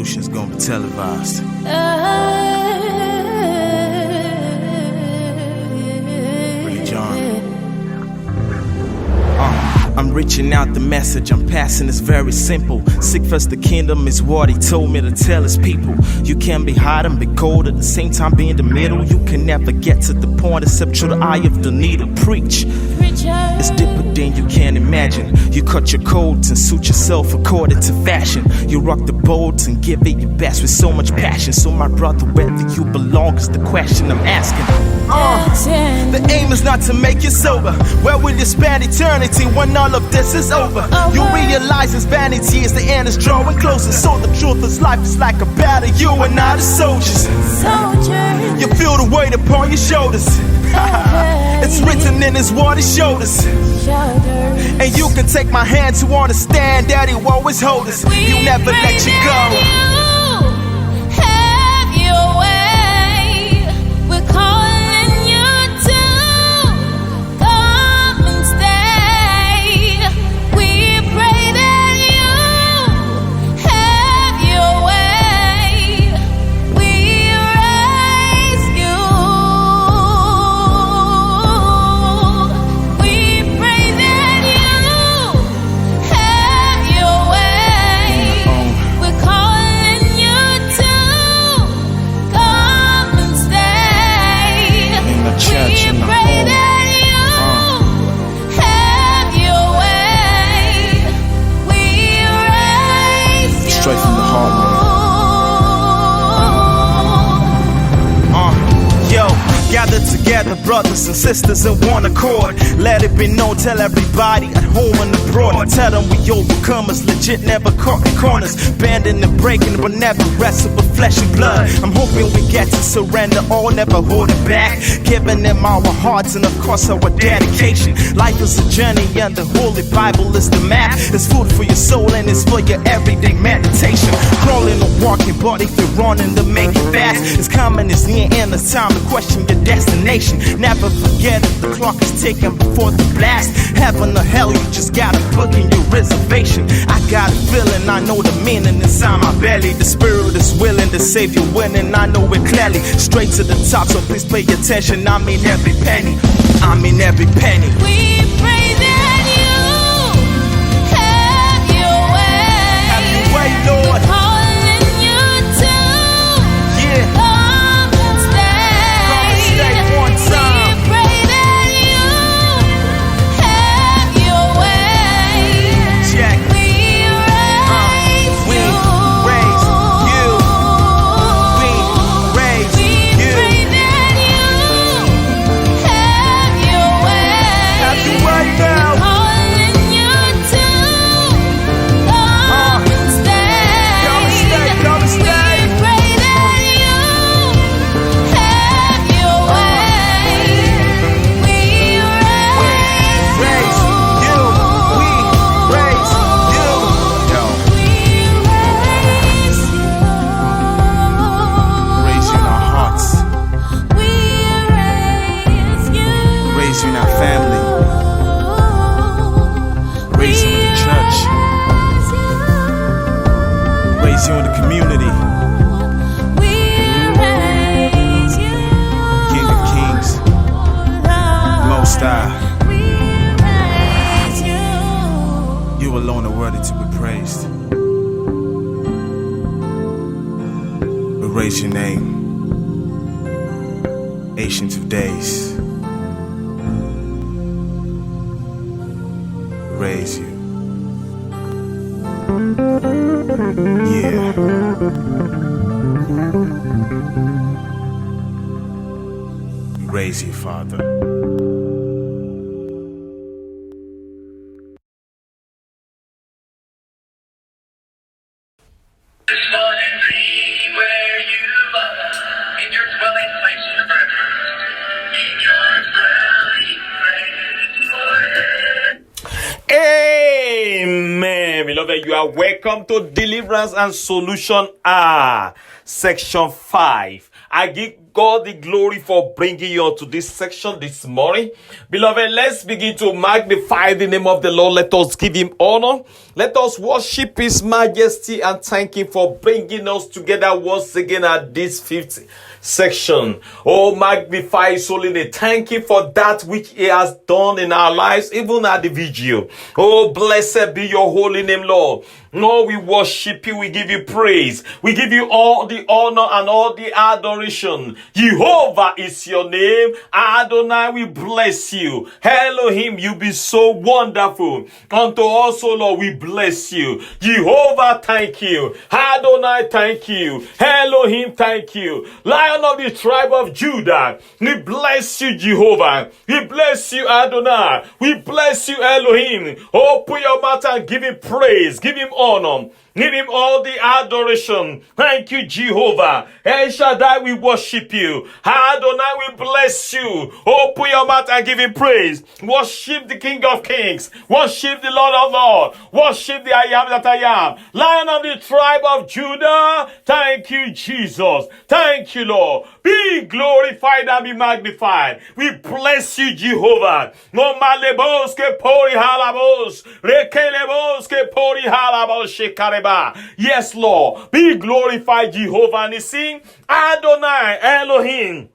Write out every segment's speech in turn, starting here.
Solution's gonna be televised. Really, John. I'm reaching out, the message I'm passing is very simple. Seek first the kingdom is what he told me to tell his people. You can't be hot and be cold at the same time, be in the middle. You can never get to the point except through the eye of the needle. Preach. It's deeper than you can imagine. You cut your coats and suit yourself according to fashion. You rock the boat and give it your best with so much passion. So my brother, whether you belong is the question I'm asking. The aim is not to make you sober. Where will you spend eternity when all of this is over? You realize it's vanity as the end is drawing closer. So the truth is life is like a battle, you and I the soldiers. You feel the weight upon your shoulders. It's written in his word, he showed us. And you can take my hand to understand that he always hold us. He'll never let you go. Straight from the heart, man. Yo, gather together, brothers and sisters in one accord. Let it be known, tell everybody at home and abroad. Tell them we overcomers, legit, never caught in corners. Bending and breaking, but never wrestle with flesh and blood. I'm hoping we get to surrender all, never hold it back. Giving them our hearts and of course our dedication. Life is a journey and the Holy Bible is the map. It's food for your soul and it's for your everyday meditation. Crawling or walking, but if you're running to make it fast, it's coming, it's near, and it's time to question your destination. Never forget it, the clock is ticking before the blast. Heaven or hell, you just gotta book in your reservation. I got a feeling, I know the meaning inside my belly. The spirit is willing, the savior winning, I know it clearly. Straight to the top, so please pay attention. I mean every penny, I mean every penny. We pray that you have your way. Have your way, Lord. We're calling you to come and stay. Come and stay one time. We pray that you have your way. Check. We raise We you. raise you. We raise We you. pray that you have your way. Have your way now. Calling you to come and stay. Come and stay, come and stay. We pray that you have your way. We Raise you. We raise you. Yo, raise you. raise you in our hearts. We raise you. Raise you in our family. Raise you in the church. Raise you in the community. We raise you. King of Kings, Most High. We raise you. You alone are worthy to be praised. We raise your name, Ancient of Days. Raise you. Yeah. Raise you, Father. Where you love, in your dwelling place forever, in your dwelling place forever. Amen. Beloved, you are welcome to Deliverance and Solution Section 5. I give God the glory for bringing you onto this section this morning. Beloved, let's begin to magnify the name of the Lord. Let us give him honor. Let us worship his majesty and thank him for bringing us together once again at this 5th section. Oh, magnify his holy name. Thank him for that which he has done in our lives, even at the vigil. Oh, blessed be your holy name, Lord. Lord, we worship you. We give you praise. We give you all the honor and all the adoration. Jehovah is your name. Adonai, we bless you. Elohim, you be so wonderful. Unto us, O Lord, we bless you. Jehovah, thank you. Adonai, thank you. Elohim, thank you. Lion of the tribe of Judah, we bless you, Jehovah. We bless you, Adonai. We bless you, Elohim. Open your mouth and give him praise. Give him honor. Give him all the adoration. Thank you, Jehovah. El Shaddai, we worship you. Adonai, we bless you. Open your mouth and give him praise. Worship the King of Kings. Worship the Lord of Lords. Worship the I am that I am. Lion of the tribe of Judah. Thank you, Jesus. Thank you, Lord. Be glorified and be magnified. We bless you, Jehovah. No malebos ke pori halabos. Rekelebos ke pori halabos shekare. Yes, Lord. Be glorified, Jehovah Nissi. Adonai, Elohim.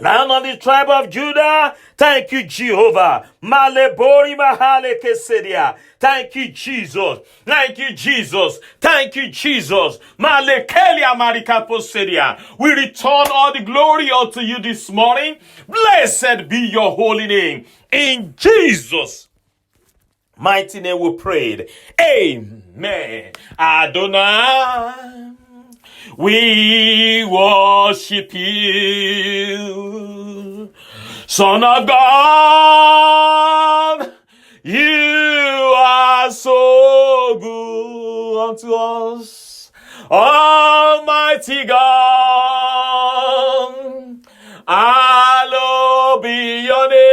Lion of the tribe of Judah. Thank you, Jehovah. Malebori mahale kesedia. Thank you, Jesus. Thank you, Jesus. Thank you, Jesus. Malekelia marikaposedia. We return all the glory unto you this morning. Blessed be your holy name. In Jesus' mighty name we prayed. Amen. Adonai, we worship you. Son of God, you are so good unto us. Almighty God, hallowed be your name.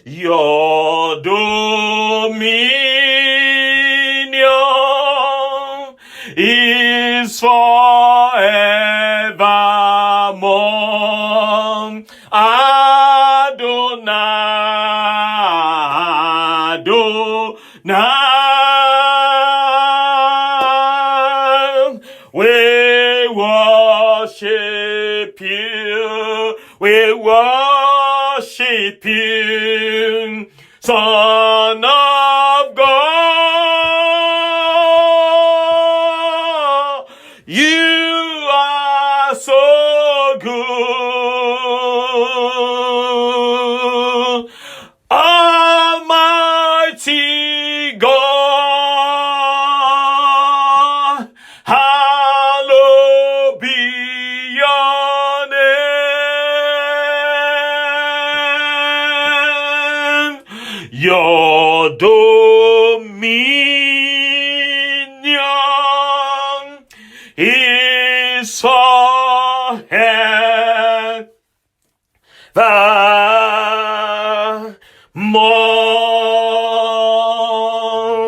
Your dominion is forevermore. Adonai, Adonai, we worship you. We worship you, Son of God. You are so good, Almighty God. Hallowed be your name. Your dominion is forevermore.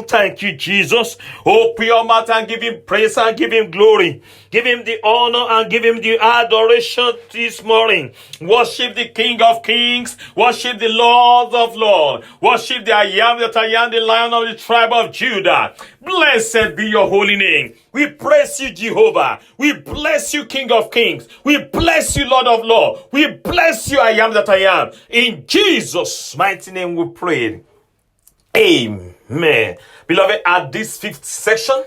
Thank you, Jesus. Open your mouth and give him praise and give him glory. Give him the honor and give him the adoration this morning. Worship the King of Kings. Worship the Lord of Lords. Worship the I am that I am, the Lion of the tribe of Judah. Blessed be your holy name. We praise you, Jehovah. We bless you, King of Kings. We bless you, Lord of Lords. We bless you, I am that I am. In Jesus' mighty name we pray. Amen. Beloved, at this 5th section,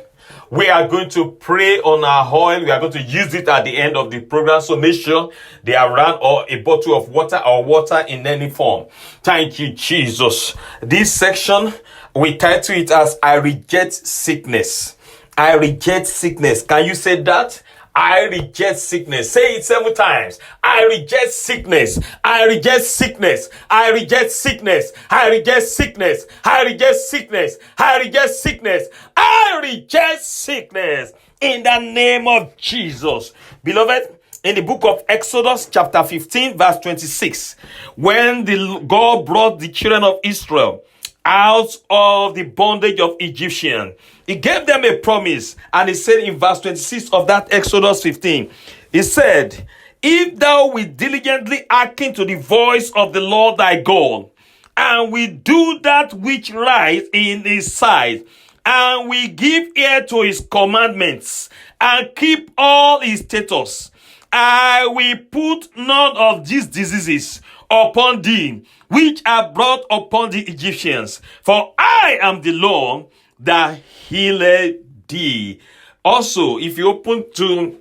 we are going to pray on our oil. We are going to use it at the end of the program. So make sure they are around, or a bottle of water or water in any form. Thank you, Jesus. This section, we title it as I reject sickness. I reject sickness. Can you say that? I reject sickness. Say it 7 times. I reject sickness. I reject sickness. I reject sickness. I reject sickness. I reject sickness. I reject sickness. I reject sickness. In the name of Jesus. Beloved, in the book of Exodus chapter 15 verse 26, when God brought the children of Israel out of the bondage of Egyptian. He gave them a promise, and he said in verse 26 of that Exodus 15, he said, if thou wilt diligently hearken to the voice of the Lord thy God, and we do that which right in his sight, and we give ear to his commandments, and keep all his statutes, I will put none of these diseases upon thee, which are brought upon the Egyptians. For I am the Lord that healeth thee. Also, if you open to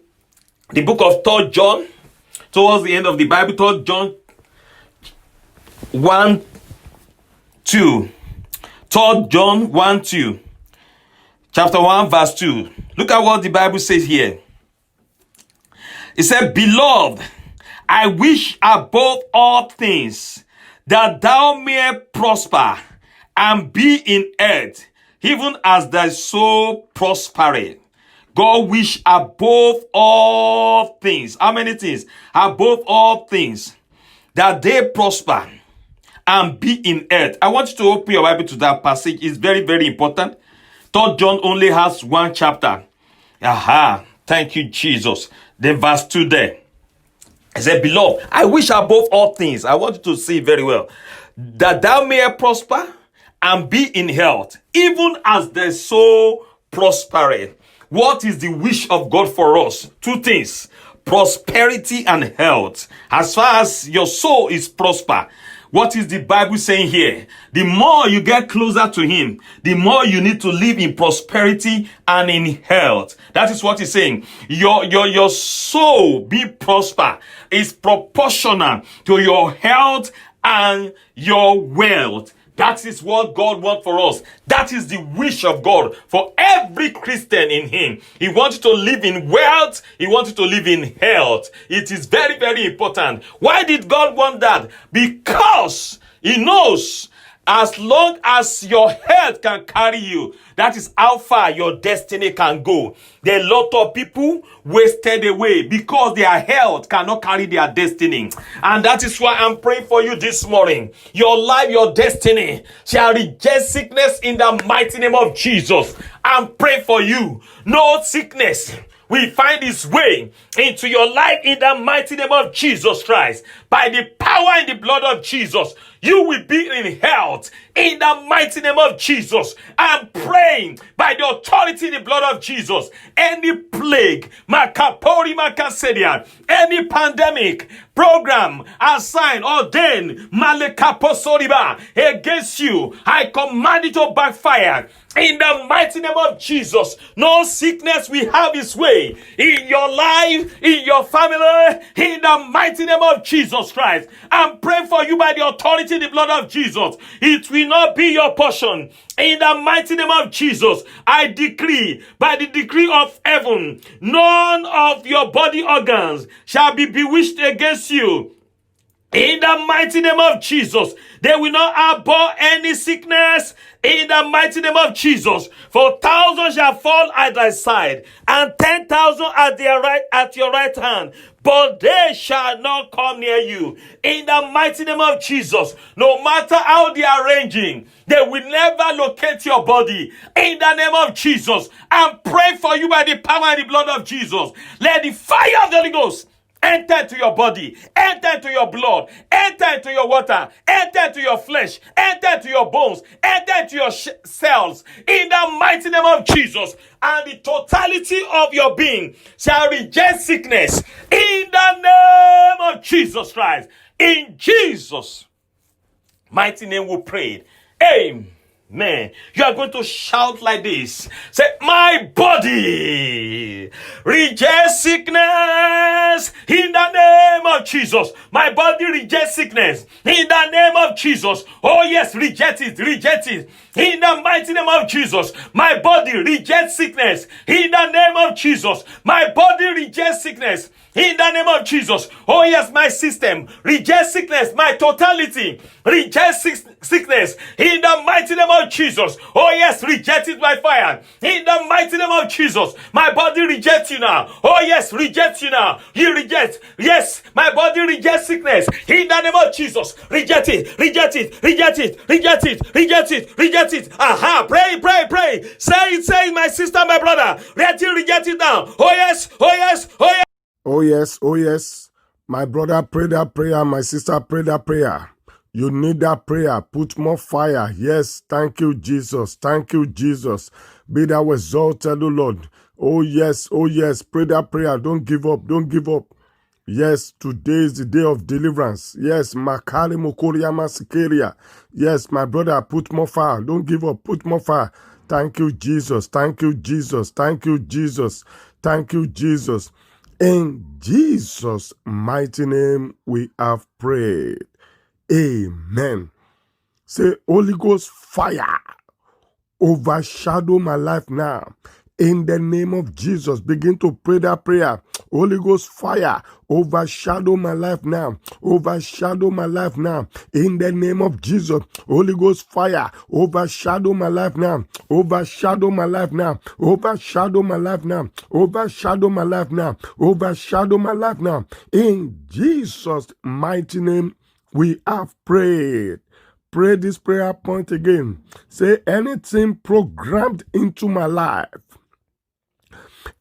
the book of 3 John, towards the end of the Bible, 3 John 1, 2. 3 John 1, 2. Chapter 1, verse 2. Look at what the Bible says here. It said, beloved, I wish above all things that thou mayest prosper and be in health, even as thy soul prospereth. God wish above all things. How many things? Above all things, that they prosper and be in health. I want you to open your Bible to that passage. It's very, very important. 3 John only has one chapter. Aha. Thank you, Jesus. Then verse 2 there. I said, beloved, I wish above all things. I want you to see very well. That thou mayest prosper and be in health, even as the soul prospereth. What is the wish of God for us? Two things. Prosperity and health. As far as your soul is prosper, what is the Bible saying here? The more you get closer to him, the more you need to live in prosperity and in health. That is what he's saying. Your soul be prosper is proportional to your health and your wealth. That is what God wants for us. That is the wish of God for every Christian in him. He wants you to live in wealth. He wants you to live in health. It is very, very important. Why did God want that? Because he knows as long as your health can carry you, that is how far your destiny can go. There are a lot of people wasted away because their health cannot carry their destiny. And that is why I'm praying for you this morning. Your life, your destiny shall reject sickness in the mighty name of Jesus. I'm praying for you. No sickness will find its way into your life in the mighty name of Jesus Christ. By the power and the blood of Jesus, you will be in health in the mighty name of Jesus. I'm praying by the authority in the blood of Jesus. Any plague, makapori makasedian, any pandemic, program, assigned, ordained, malekaposoriba against you, I command it to backfire. In the mighty name of Jesus, no sickness will have its way in your life, in your family, in the mighty name of Jesus Christ. I'm praying for you by the authority in the blood of Jesus. It will not be your portion. In the mighty name of Jesus, I decree, by the decree of heaven, none of your body organs shall be bewitched against you. In the mighty name of Jesus, they will not abhor any sickness. In the mighty name of Jesus, for 1,000 shall fall at thy side, and 10,000 at your right hand, but they shall not come near you. In the mighty name of Jesus, no matter how they are arranging, they will never locate your body. In the name of Jesus, I'm praying for you by the power and the blood of Jesus. Let the fire of the Holy Ghost enter into your body, enter into your blood, enter into your water, enter into your flesh, enter into your bones, enter into your cells, in the mighty name of Jesus. And the totality of your being shall reject sickness in the name of Jesus Christ. In Jesus' mighty name we prayed. Amen. You are going to shout like this. Say, my body rejects sickness in the name of Jesus. My body rejects sickness in the name of Jesus. Oh yes, reject it, reject it. In the mighty name of Jesus. My body rejects sickness in the name of Jesus. My body rejects sickness in the name of Jesus. Oh yes, my system rejects sickness. My totality rejects sickness in the mighty name of of Jesus. Oh yes, reject it by fire. In the mighty name of Jesus. My body rejects you now. Oh yes, reject you now. You reject. Yes, my body rejects sickness. In the name of Jesus. Reject it. Reject it. Reject it. Reject it. Reject it. Reject it. Aha. Pray, pray, pray. Say it, my sister, my brother. Reject it now. Oh yes. Oh yes. Oh yes. Oh yes, oh yes. My brother, pray that prayer. My sister, pray that prayer. You need that prayer. Put more fire. Yes, thank you, Jesus. Thank you, Jesus. Be thou exalted, O Lord. Oh yes, oh yes. Pray that prayer. Don't give up. Don't give up. Yes, today is the day of deliverance. Yes, Makari Mokoria Masikeria. Yes, my brother, put more fire. Don't give up. Put more fire. Thank you, Jesus. Thank you, Jesus. Thank you, Jesus. Thank you, Jesus. In Jesus' mighty name, we have prayed. Amen. Say, Holy Ghost fire, overshadow my life now. In the name of Jesus, begin to pray that prayer. Holy Ghost fire, overshadow my life now. Overshadow my life now. In the name of Jesus, Holy Ghost fire, overshadow my life now. Overshadow my life now. Overshadow my life now. Overshadow my life now. Overshadow my life now. In Jesus' mighty name, we have prayed. Pray this prayer point again. Say, anything programmed into my life,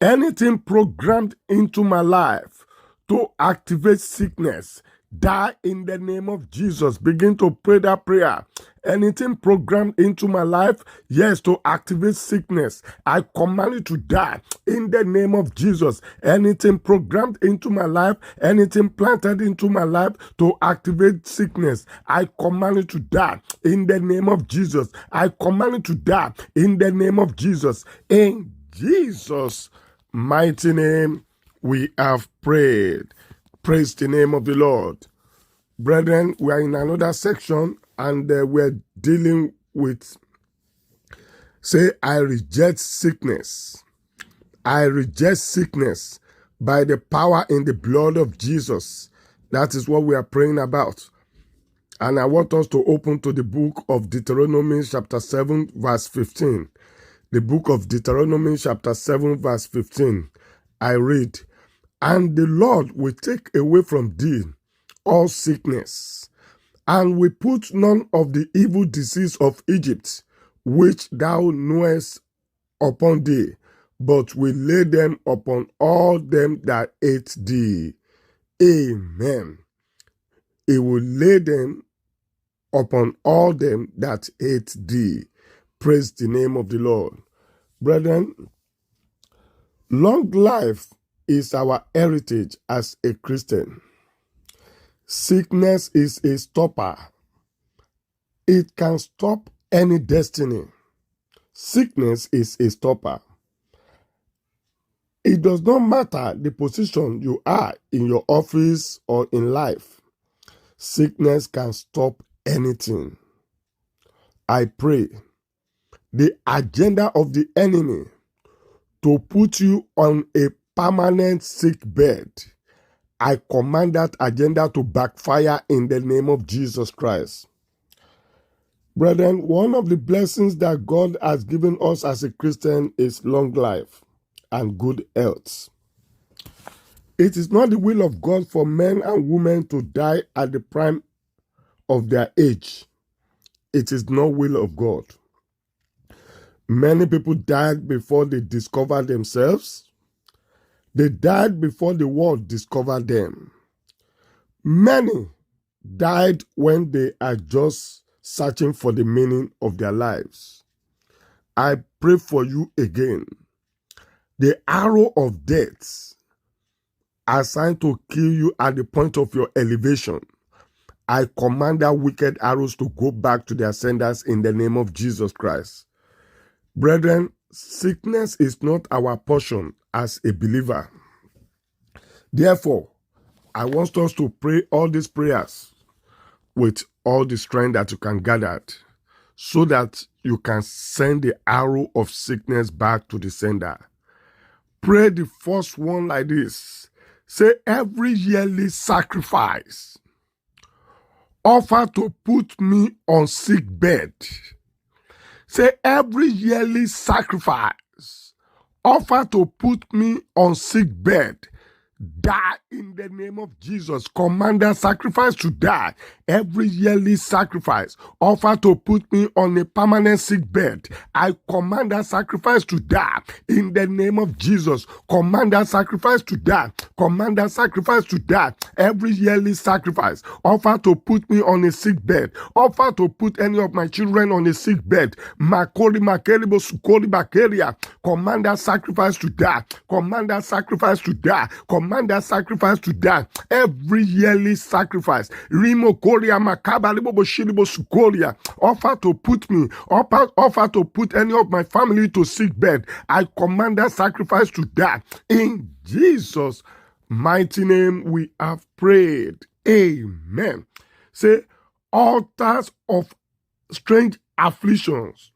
anything programmed into my life to activate sickness, die in the name of Jesus. Begin to pray that prayer. Anything programmed into my life, yes, to activate sickness, I command you to die in the name of Jesus. Anything programmed into my life, anything planted into my life to activate sickness, I command you to die in the name of Jesus. I command you to die in the name of Jesus. In Jesus' mighty name, we have prayed. Praise the name of the Lord. Brethren, we are in another section and we're dealing with, say, I reject sickness. I reject sickness by the power in the blood of Jesus. That is what we are praying about. And I want us to open to the book of Deuteronomy chapter 7 verse 15. The book of Deuteronomy chapter 7 verse 15. I read, and the Lord will take away from thee all sickness, and will put none of the evil disease of Egypt, which thou knowest, upon thee, but will lay them upon all them that hate thee. Amen. He will lay them upon all them that hate thee. Praise the name of the Lord. Brethren, long life is our heritage as a Christian. Sickness is a stopper. It can stop any destiny. Sickness is a stopper. It does not matter the position you are in your office or in life. Sickness can stop anything. I pray the agenda of the enemy to put you on a permanent sick bed, I command that agenda to backfire in the name of Jesus Christ. Brethren, one of the blessings that God has given us as a Christian is long life and good health. It is not the will of God for men and women to die at the prime of their age. It is no will of God. Many people died before they discovered themselves. They died before the world discovered them. Many died when they are just searching for the meaning of their lives. I pray for you again. The arrow of death assigned to kill you at the point of your elevation, I command that wicked arrows to go back to their senders in the name of Jesus Christ. Brethren, sickness is not our portion as a believer. Therefore, I want us to pray all these prayers with all the strength that you can gather so that you can send the arrow of sickness back to the sender. Pray the first one like this. Say, every yearly sacrifice offer to put me on sick bed, Say every yearly sacrifice offer to put me on sick bed, die in the name of Jesus. Command that sacrifice to die. Every yearly sacrifice offer to put me on a permanent sick bed, I command that sacrifice to die in the name of Jesus. Command that sacrifice to die. Command that sacrifice to die. Every yearly sacrifice offer to put me on a sick bed, offer to put any of my children on a sick bed. Makori makeribo sukori bakeria. Command that sacrifice to die. Command that sacrifice to die. Command that sacrifice to die. Every yearly sacrifice. Rimo koria makaba libo shiribo sukoria. Offer to put me, offer to put any of my family to sick bed. I command that sacrifice to die. In Jesus' mighty name we have prayed. Amen. Say, altars of strange afflictions.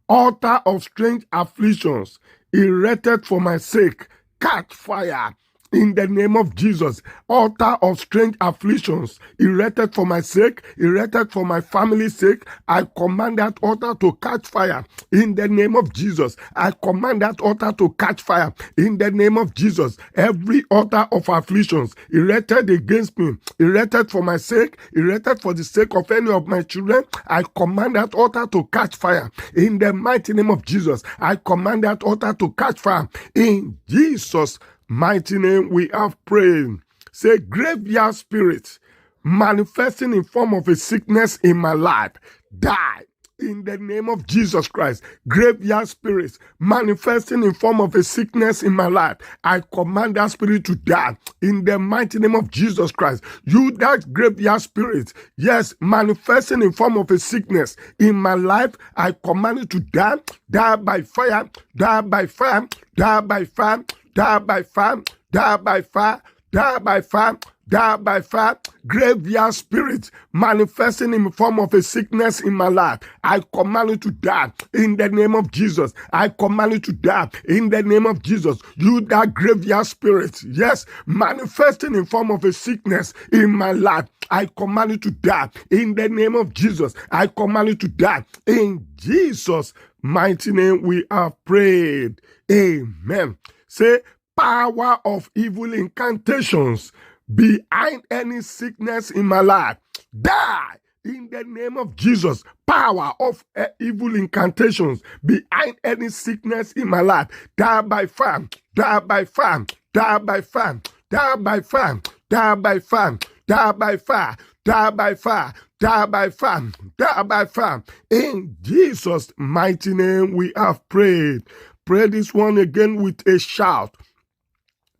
Altar of strange afflictions erected for my sake, catch fire in the name of Jesus. Altar of strange afflictions erected for my sake, erected for my family's sake, I command that altar to catch fire in the name of Jesus. I command that altar to catch fire in the name of Jesus. Every altar of afflictions erected against me, erected for my sake, erected for the sake of any of my children, I command that altar to catch fire in the mighty name of Jesus. I command that altar to catch fire in Jesus' mighty name we have prayed. Say, graveyard spirit manifesting in form of a sickness in my life, die in the name of Jesus Christ. Graveyard spirits manifesting in form of a sickness in my life, I command that spirit to die in the mighty name of Jesus Christ. You, that graveyard spirit, yes, manifesting in form of a sickness in my life, I command it to die. Die by fire, die by fire, die by fire, die by fire, die by fire, die by fire, die by fire. Graveyard spirit manifesting in the form of a sickness in my life, I command it to die in the name of Jesus. I command it to die in the name of Jesus. You, that graveyard spirit, yes, manifesting in form of a sickness in my life, I command it to die in the name of Jesus. I command it to die in Jesus' mighty name we have prayed. Amen. Say, power of evil incantations behind any sickness in my life, die in the name of Jesus. Power of evil incantations behind any sickness in my life, die by fire, die by fire, die by fire, die by fire, die by fire, die by fire, die by fire, die by fire, die by fire. In Jesus' mighty name we have prayed. Pray this one again with a shout.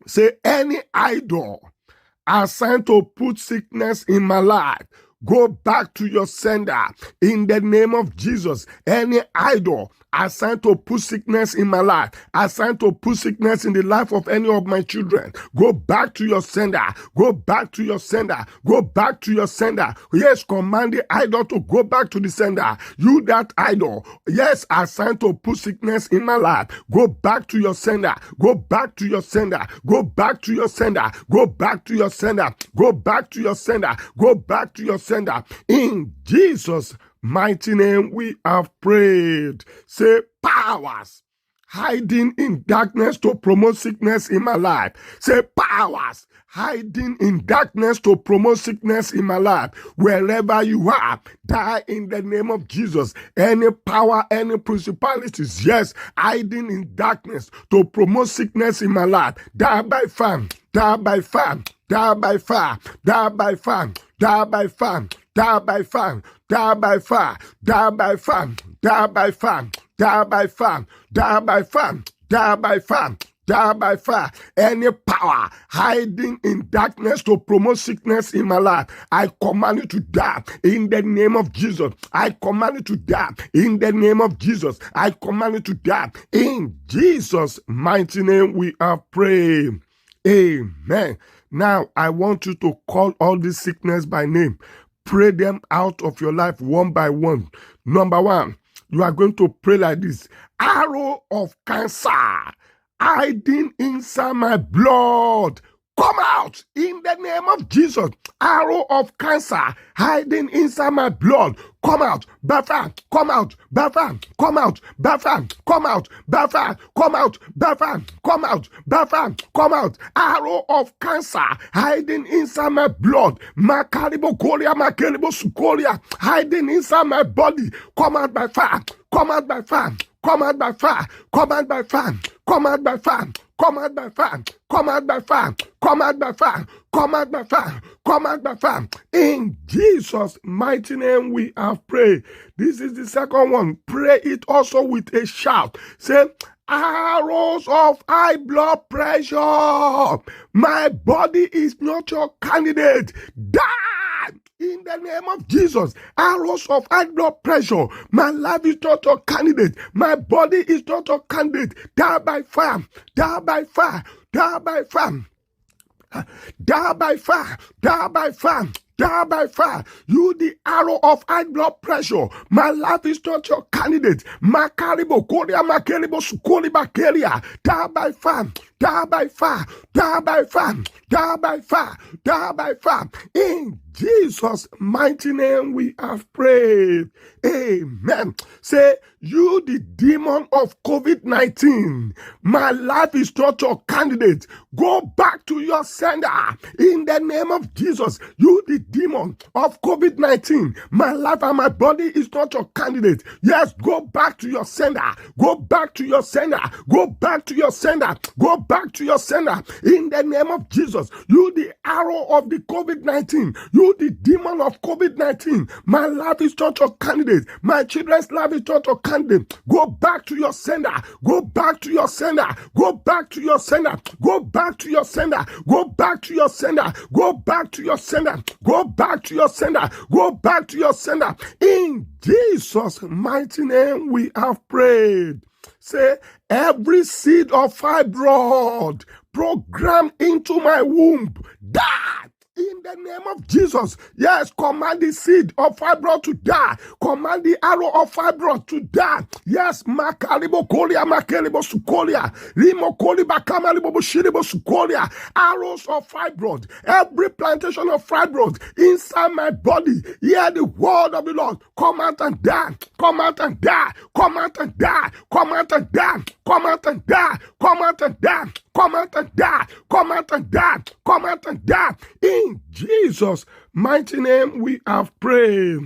Say, any idol assigned to put sickness in my life, go back to your sender in the name of Jesus. Any idol assigned to put sickness in my life, assigned to put sickness in the life of any of my children, go back to your sender. Go back to your sender. Go back to your sender. Yes, command the idol to go back to the sender. You, that idol, yes, assigned to put sickness in my life, go back to your sender. Go back to your sender. Go back to your sender. Go back to your sender. Go back to your sender. Go back to your sender. In Jesus' mighty name we have prayed. Say, powers hiding in darkness to promote sickness in my life. Say, powers hiding in darkness to promote sickness in my life. Wherever you are, die in the name of Jesus. Any power, any principalities, yes, hiding in darkness to promote sickness in my life, die by fire, die by fire, die by fire, die by fire, die by fire, die by fire, die by fire, die by fire, die by fire, die by fire, die by fire, die by fire, die by fire. Any power hiding in darkness to promote sickness in my life, I command you to die in the name of Jesus. I command you to die in the name of Jesus. I command you to die in Jesus' mighty name we have prayed. Amen. Now I want you to call all these sickness by name. Pray them out of your life one by one. Number one, you are going to pray like this. Arrow of cancer hiding inside my blood, come out in the name of Jesus. Arrow of cancer hiding inside my blood, come out, by fire, come out, by fire, come out, by fire, come out, by fire, come out, by fire, come out, by fire, come out. Arrow of cancer hiding inside my blood, makaribo kolia, makaribo sukolia, hiding inside my body, come out by fire, come out by fire, come out by fire, come out by fire, come out by fire, come out by fire, come out by fire, come out by fire, come out by fire, come out by fire. In Jesus' mighty name we have prayed. This is the second one. Pray it also with a shout. Say, arrows of high blood pressure, my body is not your candidate. Die! In the name of Jesus, arrows of high blood pressure, my life is not a candidate, my body is not a candidate. Die by fire, die by fire, die by fire, die by fire, die by fire. Die by fire. You the arrow of high blood pressure. My life is not your candidate. Makaribo koria makeribo sukoli bakeria. Die by fire. Die by fire. Die by fire. Die by fire. Die by fire. In Jesus' mighty name we have prayed. Amen. Say, you the demon of COVID-19, my life is not your candidate. Go back to your sender in the name of Jesus. You the demon of COVID-19, my life and my body is not your candidate. Yes, go back to your sender. Go back to your sender. Go back to your sender. Go back to your sender in the name of Jesus. You the arrow of the COVID-19, you the demon of COVID-19, my life is not your candidate. My children's life is not your candidate. Go back to your sender. Go back to your sender. Go back to your sender. Go back to your sender. Go back to your sender. Go back to your sender. Go back to your sender. Go back to your sender. In Jesus' mighty name we have prayed. Say, every seed of fibroid programmed into my womb, die. In the name of Jesus, yes, command the seed of fibroid to die. Command the arrow of fibroid to die. Yes, makaribo kolia, makaribo sukolia, rimo koli bakamaribo bushiribo sukolia. Arrows of fibroid, every plantation of fibroid inside my body. Hear the word of the Lord. Come out and die. Come out and die. Come out and die. Come out and die. Come out and die. Come out and die. Come out and die. Come out and die. Come out and die. In Jesus' mighty name we have prayed.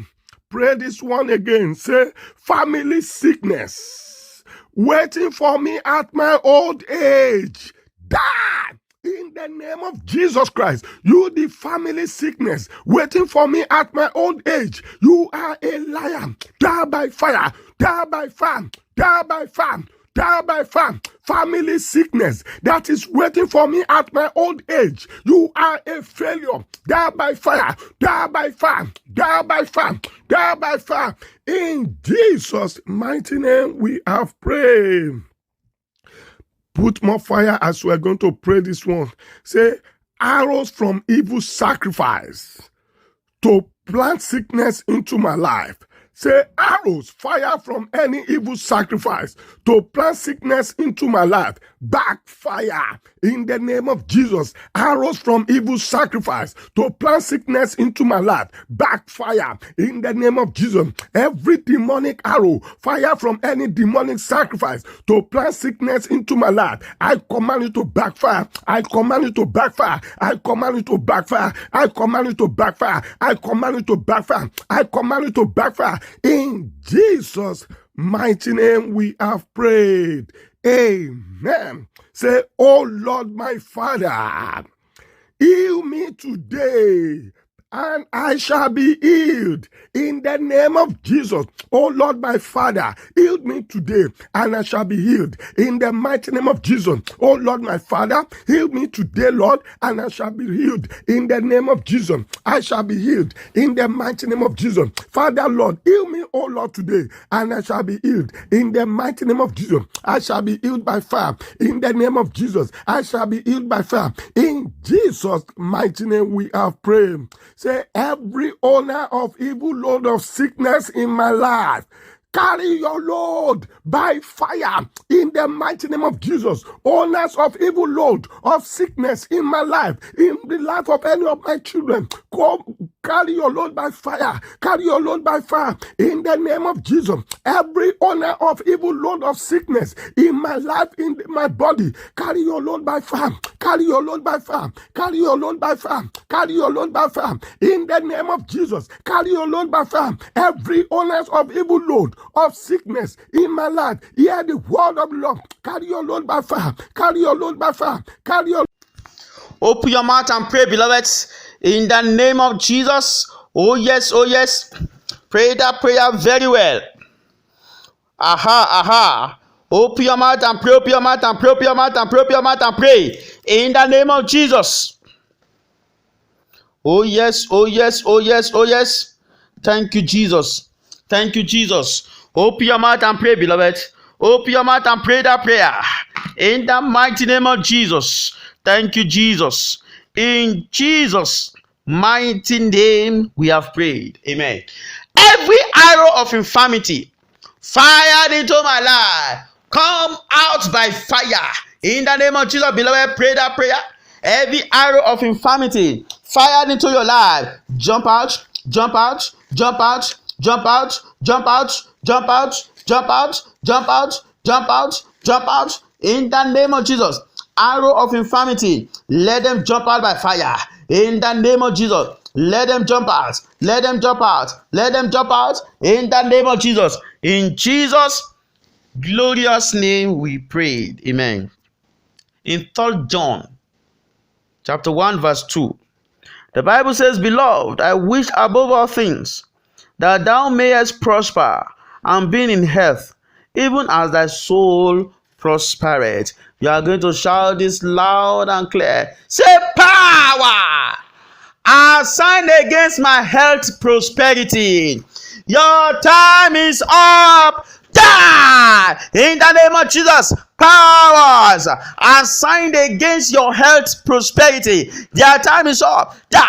Pray this one again. Say, family sickness waiting for me at my old age, die. In the name of Jesus Christ, you the family sickness waiting for me at my old age, you are a liar. Die by fire. Die by fire. Die by fire. Die by fire. Family sickness that is waiting for me at my old age, you are a failure. Die by fire. Die by fire. Die by fire. Die by fire. In Jesus' mighty name we have prayed. Put more fire as we are going to pray this one. Say, arrows from evil sacrifice to plant sickness into my life. Say, arrows, fire from any evil sacrifice to plant sickness into my life. Backfire in the name of Jesus. Arrows from evil sacrifice to plant sickness into my life. Backfire in the name of Jesus. Every demonic arrow, fire from any demonic sacrifice to plant sickness into my life. I command you to backfire. I command you to backfire. I command you to backfire. I command you to backfire. I command you to backfire. I command you to backfire. In Jesus' mighty name we have prayed. Amen. Say, oh Lord, my Father, heal me today, and I shall be healed in the name of Jesus. Oh Lord, my Father, heal me today, and I shall be healed in the mighty name of Jesus. Oh Lord, my Father, heal me today, Lord, and I shall be healed in the name of Jesus. I shall be healed in the mighty name of Jesus. Father, Lord, heal me, oh Lord, today, and I shall be healed in the mighty name of Jesus. I shall be healed by fire in the name of Jesus. I shall be healed by fire. In Jesus' mighty name we have prayed. Say, every owner of evil load of sickness in my life, carry your load by fire in the mighty name of Jesus. Owners of evil load, of sickness in my life, in the life of any of my children, come carry your load by fire. Carry your load by fire in the name of Jesus. Every owner of evil load of sickness in my life, in my body, carry your load by fire. Carry your load by fire. Carry your load by fire. Carry your load by fire in the name of Jesus. Carry your load by fire. Every owner of evil load of sickness in my life, hear the word of the Lord. Carry your load by fire. Carry your load by fire. Carry your. Open your mouth and pray, beloveds, in the name of Jesus. Oh yes, oh yes. Pray that prayer very well. Aha. Open your mouth and pray, open your mouth and pray, open your mouth and pray, open your mouth and pray. In the name of Jesus. Oh yes, oh yes, oh yes, oh yes. Thank you, Jesus. Thank you, Jesus. Open your mouth and pray, beloved. Open your mouth and pray that prayer. In the mighty name of Jesus. Thank you, Jesus. In Jesus' mighty name we have prayed. Amen. Every arrow of infirmity fired into my life, come out by fire. In the name of Jesus, beloved, pray that prayer. Every arrow of infirmity fired into your life, jump out, jump out, jump out, jump out, jump out, jump out, jump out, jump out, jump out, jump out. In the name of Jesus, arrow of infirmity, let them jump out by fire. In the name of Jesus, let them jump out. Let them jump out. Let them jump out. In the name of Jesus. In Jesus' glorious name we prayed. Amen. In 3 John chapter 1 verse 2, the Bible says, Beloved, I wish above all things that thou mayest prosper and be in health, even as thy soul prospereth. You are going to shout this loud and clear. Say, power assigned against my health prosperity. Your time is up. Die in the name of Jesus. Powers assigned against your health prosperity, their time is up. Die.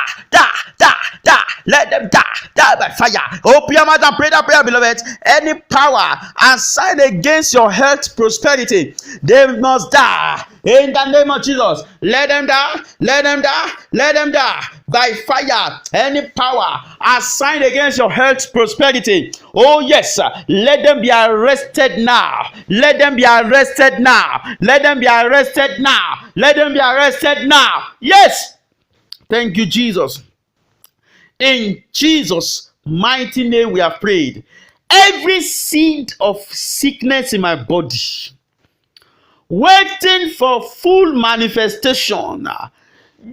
Let them die by fire. Open your mouth and pray that prayer, beloved. Any power assigned against your health prosperity, they must die in the name of Jesus. Let them die. Let them die. Let them die by fire. Any power assigned against your health prosperity, oh yes, let them be arrested now. Let them be arrested now. Let them be arrested now. Let them be arrested now. Yes. Thank you, Jesus. In Jesus' mighty name we have prayed. Every seed of sickness in my body, waiting for full manifestation,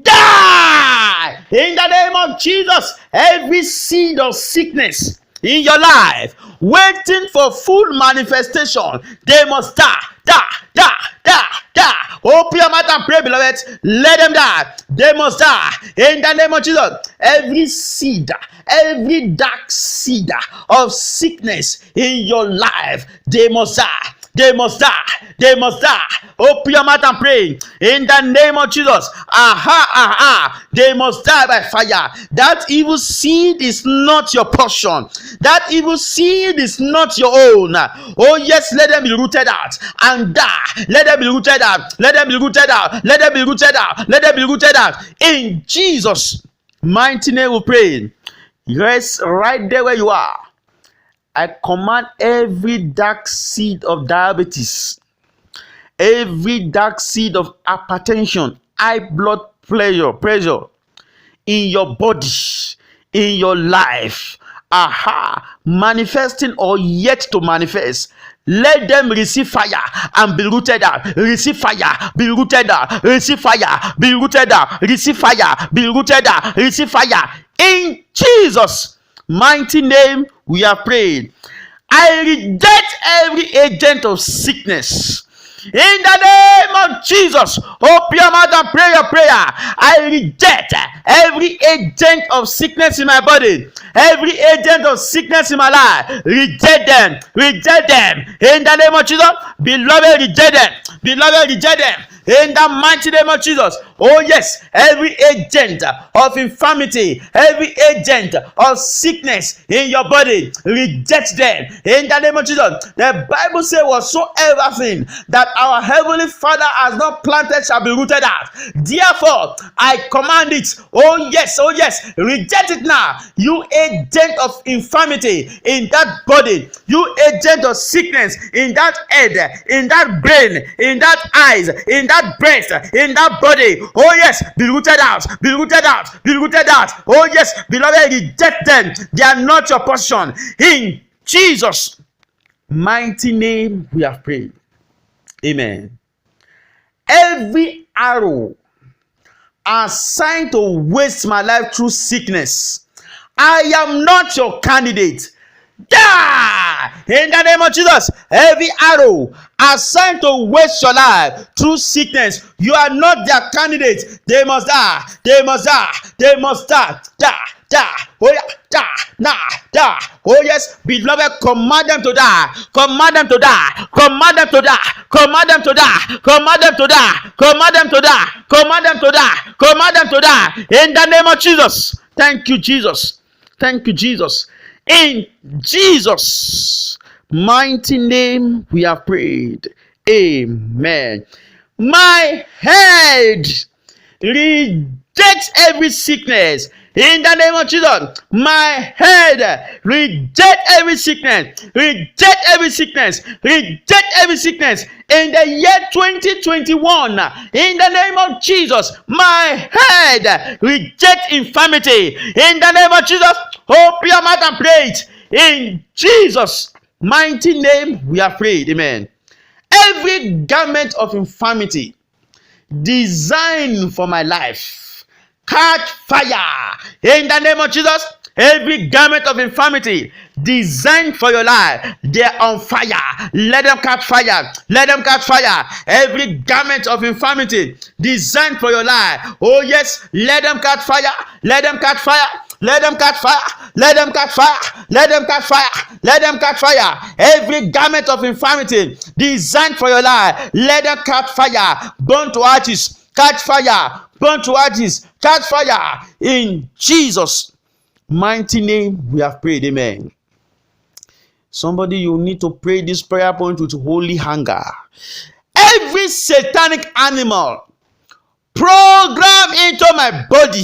die in the name of Jesus. Every seed of sickness in your life, waiting for full manifestation, they must die. Open your mouth and pray, beloved. Let them die. They must die in the name of Jesus. Every seed, every dark seed of sickness in your life, they must die. They must die. They must die. Open your mouth and pray in the name of Jesus. They must die by fire. That evil seed is not your portion. That evil seed is not your own. Oh yes, let them be rooted out and die. Let them be rooted out. Let them be rooted out. Let them be rooted out. Let them be rooted out. In Jesus' mighty name we pray. Yes, right there where you are. I command every dark seed of diabetes, every dark seed of hypertension, high blood pressure in your body, in your life, manifesting or yet to manifest. Let them receive fire and be rooted out. Receive fire, be rooted out. Receive fire, be rooted out. Receive fire, be rooted out. Receive fire. In Jesus' mighty name we are prayed. I reject every agent of sickness in the name of Jesus. Open your mouth and pray your prayer. I reject every agent of sickness in my body, every agent of sickness in my life, reject them, in the name of Jesus. Beloved, reject them, beloved, reject them in the mighty name of Jesus. Oh yes, every agent of infirmity, every agent of sickness in your body, reject them in the name of Jesus. The Bible says, whatsoever thing that our heavenly Father has not planted shall be rooted out. Therefore, I command it. Oh yes, reject it now. You agent of infirmity in that body, you agent of sickness in that head, in that brain, in that eyes, in that breast, in that body. Oh yes, be rooted out, be rooted out, be rooted out. Oh yes, beloved, reject them. They are not your portion. In Jesus' mighty name we have prayed. Amen. Every arrow assigned to waste my life through sickness, I am not your candidate. Die in the name of Jesus. Every arrow assigned to waste your life through sickness, you are not their candidate. They must die. They must die. They must die. Die. Oh yeah, die. Oh yes, beloved, command them to die. Command them to die. Command them to die. Command them to die. Command them to die. Command them to die. Command them to die. Command them to die. In the name of Jesus. Thank you, Jesus. Thank you, Jesus. In Jesus' mighty name we have prayed. Amen. My head, reject every sickness. In the name of Jesus, my head, reject every sickness. Reject every sickness. Reject every sickness. In the year 2021, in the name of Jesus, my head, reject infirmity. In the name of Jesus, open your mouth and pray it. In Jesus' mighty name we have prayed. Amen. Every garment of infirmity designed for my life, catch fire. In the name of Jesus, every garment of infirmity designed for your life, they're on fire. Let them catch fire. Let them catch fire. Every garment of infirmity designed for your life, oh yes, let them catch fire. Let them catch fire. Let them catch fire. Let them catch fire. Let them catch fire. Let them catch fire. Every garment of infirmity designed for your life, let them catch fire. Burn to ashes. Catch fire. Burn to ashes. Catch fire. In Jesus' mighty name we have prayed. Amen. Somebody, you need to pray this prayer point with holy hunger. Every satanic animal programmed into my body,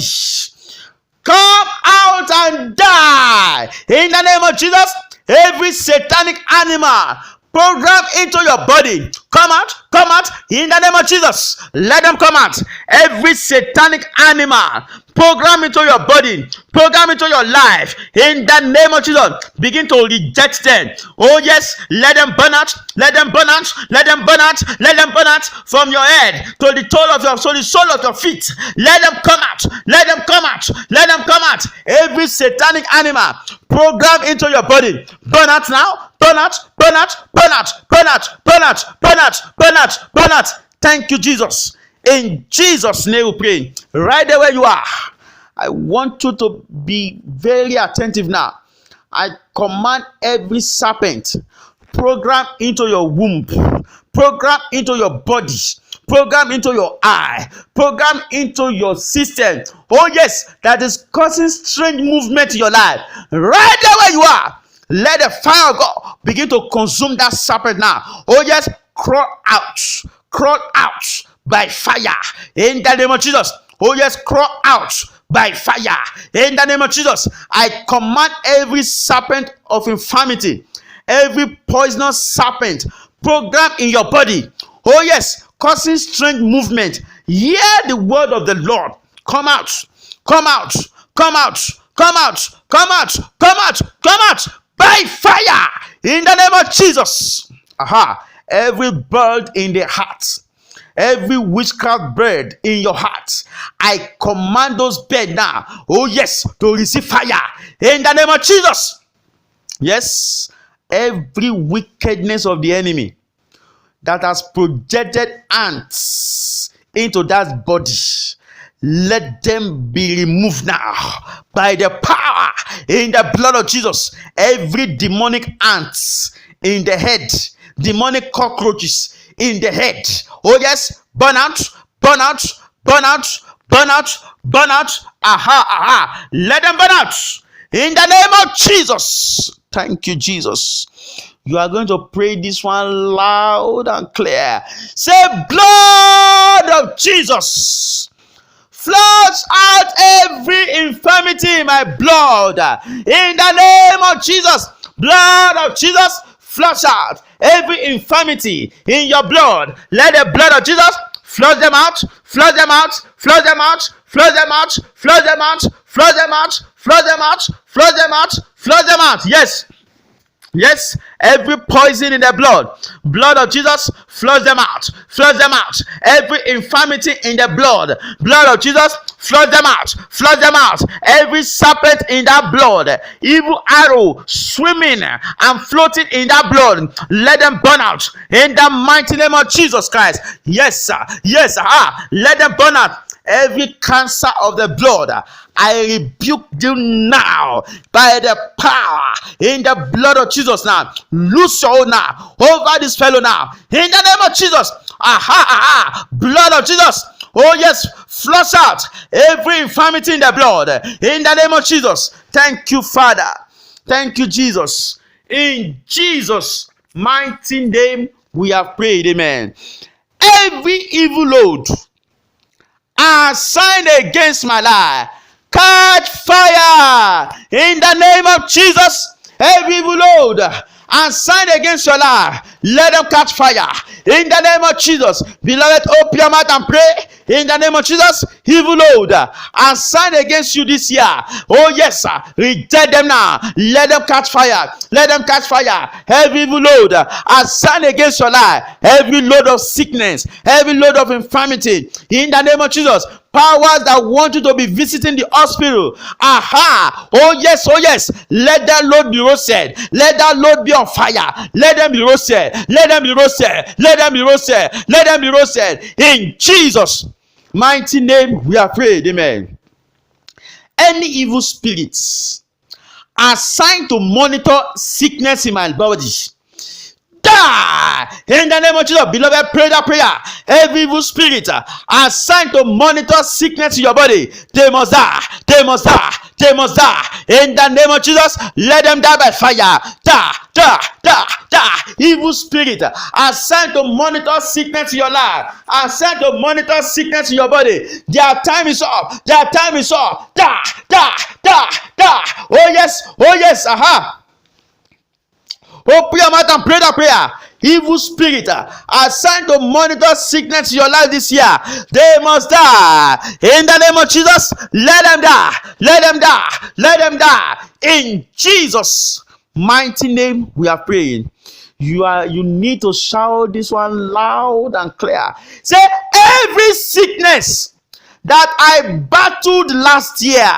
come out and die in the name of Jesus. Every satanic animal programmed into your body, come out in the name of Jesus. Let them come out. Every satanic animal programmed into your body, programmed into your life, in the name of Jesus, begin to reject them. Oh yes, let them burn out. Let them burn out. Let them burn out. Let them burn out from your head to the toe of your soul, the sole of your feet. Let them come out. Let them come out. Let them come out. Every satanic animal programmed into your body, burn out now. Burn out. Burn out. Burn out. Burn out. Burn out. Burn out. Burn out. Burn out. Thank you, Jesus. In Jesus' name we pray. Right there where you are, I want you to be very attentive now. I command every serpent program into your womb, program into your body, program into your eye, program into your system. Oh yes, that is causing strange movement in your life. Right there where you are, let the fire of God begin to consume that serpent now. Oh yes, crawl out by fire in the name of Jesus. Oh yes, crawl out by fire in the name of Jesus. I command every serpent of infirmity, every poisonous serpent programmed in your body, oh yes, causing strange movement, hear the word of the Lord. Come out, come out, come out, come out, come out, come out, come out by fire in the name of Jesus. Aha. Every bird in the heart, every witchcraft bird in your heart, I command those birds now, oh yes, to receive fire in the name of Jesus. Yes, every wickedness of the enemy that has projected ants into that body, let them be removed now by the power in the blood of Jesus. Every demonic ants in the head, demonic cockroaches in the head. Oh yes, burn out, burn out, burn out, burn out, burn out. Aha. Let them burn out in the name of Jesus. Thank you, Jesus. You are going to pray this one loud and clear. Say, blood of Jesus, flush out every infirmity in my blood. In the name of Jesus, blood of Jesus, flush out every infirmity in your blood. Let the blood of Jesus flush them out, flush them out, flush them out, flush them out, flush them out, flush them out, flush them out, flush them out, flush them out. Yes. Yes, every poison in the blood of Jesus, flush them out, flush them out. Every infirmity in the blood of Jesus, flush them out, flush them out. Every serpent in that blood, evil arrow swimming and floating in that blood, let them burn out in the mighty name of Jesus Christ. Yes, sir. Yes, let them burn out. Every cancer of the blood, I rebuke you now by the power in the blood of Jesus. Now, loose your hold now over this fellow now in the name of Jesus. Blood of Jesus. Oh yes, flush out every infirmity in the blood in the name of Jesus. Thank you, Father. Thank you, Jesus. In Jesus' mighty name, we have prayed. Amen. Every evil load assigned against my life, catch fire in the name of Jesus. Every evil load assigned against your life, let them catch fire in the name of Jesus. Beloved, open your mouth and pray in the name of Jesus. Evil load assigned against you this year, oh yes, sir, reject them now. Let them catch fire. Let them catch fire. Every evil load assigned against your life, every load of sickness, every load of infirmity, in the name of Jesus. Powers that want you to be visiting the hospital. Oh yes, oh yes. Let that load be roasted. Let that load be on fire. Let them be roasted. Let them be roasted. Let them be roasted. Let them be roasted. In Jesus' mighty name we are prayed. Amen. Any evil spirits assigned to monitor sickness in my body, die in the name of Jesus. Beloved, pray that prayer. Every evil spirit assigned to monitor sickness in your body, they must die. They must die. They must die in the name of Jesus. Let them die by fire. Die. Evil spirit assigned to monitor sickness in your life, assigned to monitor sickness in your body, their time is up. Their time is up. Die. Oh yes. Open your mouth and pray that prayer. Evil spirit assigned to monitor sickness in your life this year, they must die in the name of Jesus. Let them die. Let them die. Let them die in Jesus' mighty name. We are praying. You need to shout this one loud and clear. Say, every sickness that I battled last year,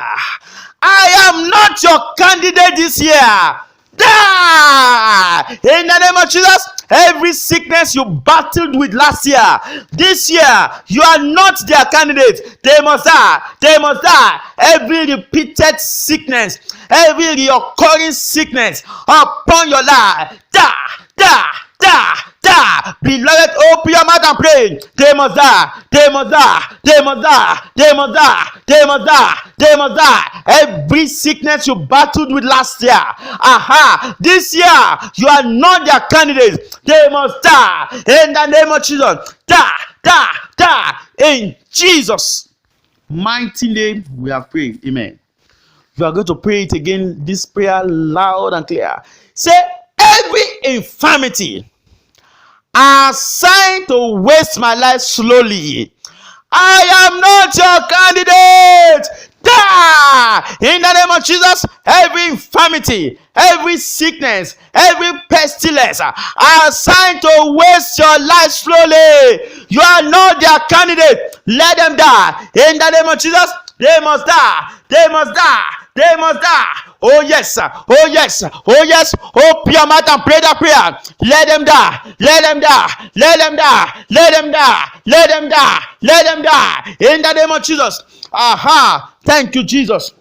I am not your candidate this year. Die in the name of Jesus. Every sickness you battled with last year, this year you are not their candidate. They must die. They must die. Every repeated sickness, every reoccurring sickness upon your life, die. Beloved, open your mouth and pray. They must die. They must die. They must die. They must die. They must die. They must die. Every sickness you battled with last year, this year you are not their candidate. They must die in the name of Jesus. Die in Jesus' mighty name. We have prayed. Amen. You are going to pray it again. This prayer loud and clear. Say, every infirmity assigned to waste my life slowly, I am not your candidate. Die in the name of Jesus. Every infirmity, every sickness, every pestilence assigned to waste your life slowly, you are not their candidate. Let them die in the name of Jesus. They must die. They must die. They must die. Oh yes, oh yes, oh yes. Open your mouth and pray that prayer. Let them die. Let them die. Let them die. Let them die. Let them die. Let them die. In the name of Jesus. Aha. Thank you, Jesus.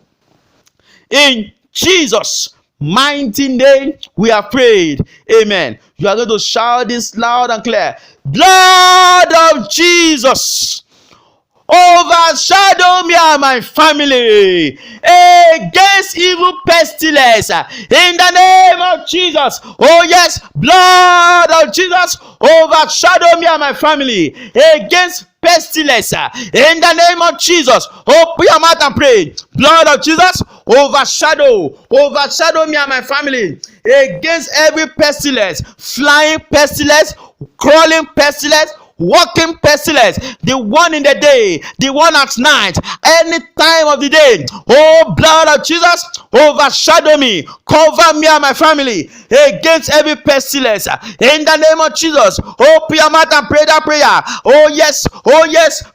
In Jesus' mighty name, we are prayed. Amen. You are going to shout this loud and clear. Blood of Jesus, overshadow me and my family against evil pestilence in the name of Jesus. Oh yes, blood of Jesus, overshadow me and my family against pestilence in the name of Jesus. Open your mouth and pray. Blood of Jesus, overshadow me and my family against every pestilence, flying pestilence, crawling pestilence, walking pestilence, the one in the day, the one at night, any time of the day. Oh, blood of Jesus, overshadow me, cover me and my family against every pestilence in the name of Jesus. Open your mouth and pray that prayer. Oh yes,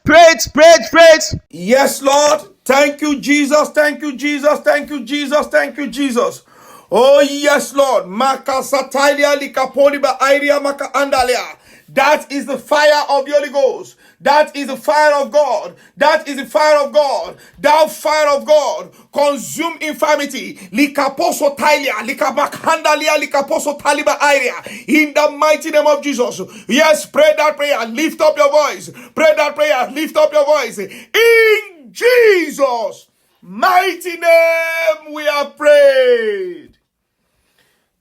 pray it. Yes, Lord. Thank you, Jesus. Thank you, Jesus. Thank you, Jesus. Thank you, Jesus. Oh, yes, Lord. Makasatalia likapoliba airia maka andalia. That is the fire of the Holy Ghost. That is the fire of God. That is the fire of God. Thou fire of God, consume infirmity. Likaposo talia, likabakandalia, likaposo taliba area. In the mighty name of Jesus. Yes, pray that prayer. Lift up your voice. Pray that prayer. Lift up your voice. In Jesus' mighty name we are prayed.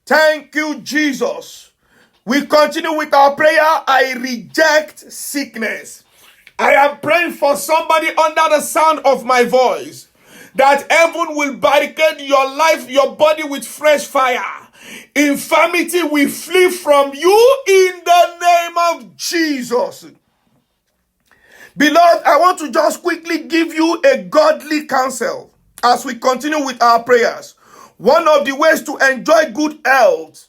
Thank you, Jesus. We continue with our prayer. I reject sickness. I am praying for somebody under the sound of my voice, that heaven will barricade your life, your body with fresh fire. Infirmity will flee from you in the name of Jesus. Beloved, I want to just quickly give you a godly counsel as we continue with our prayers. One of the ways to enjoy good health,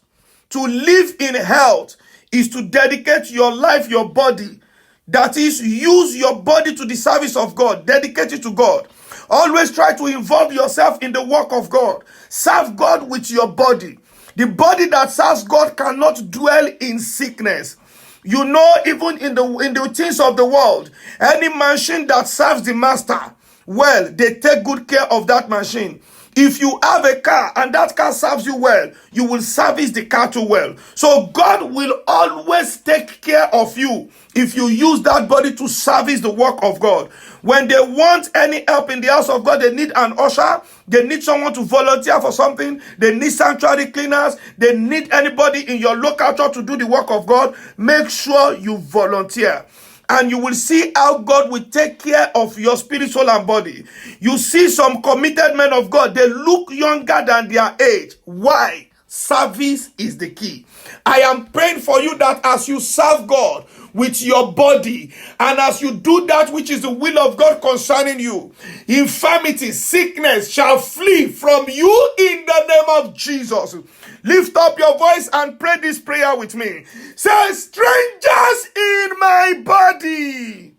to live in health, is to dedicate your life, your body. That is, use your body to the service of God. Dedicate it to God. Always try to involve yourself in the work of God. Serve God with your body. The body that serves God cannot dwell in sickness. You know, even in the things of the world, any machine that serves the master, well, they take good care of that machine. If you have a car and that car serves you well, you will service the car too well. So God will always take care of you if you use that body to service the work of God. When they want any help in the house of God, they need an usher, they need someone to volunteer for something, they need sanctuary cleaners, they need anybody in your local church to do the work of God. Make sure you volunteer. And you will see how God will take care of your spirit, soul, and body. You see some committed men of God, they look younger than their age. Why? Service is the key. I am praying for you that as you serve God with your body, and as you do that which is the will of God concerning you, infirmity, sickness shall flee from you in the name of Jesus. Lift up your voice and pray this prayer with me. Say, strangers in my body,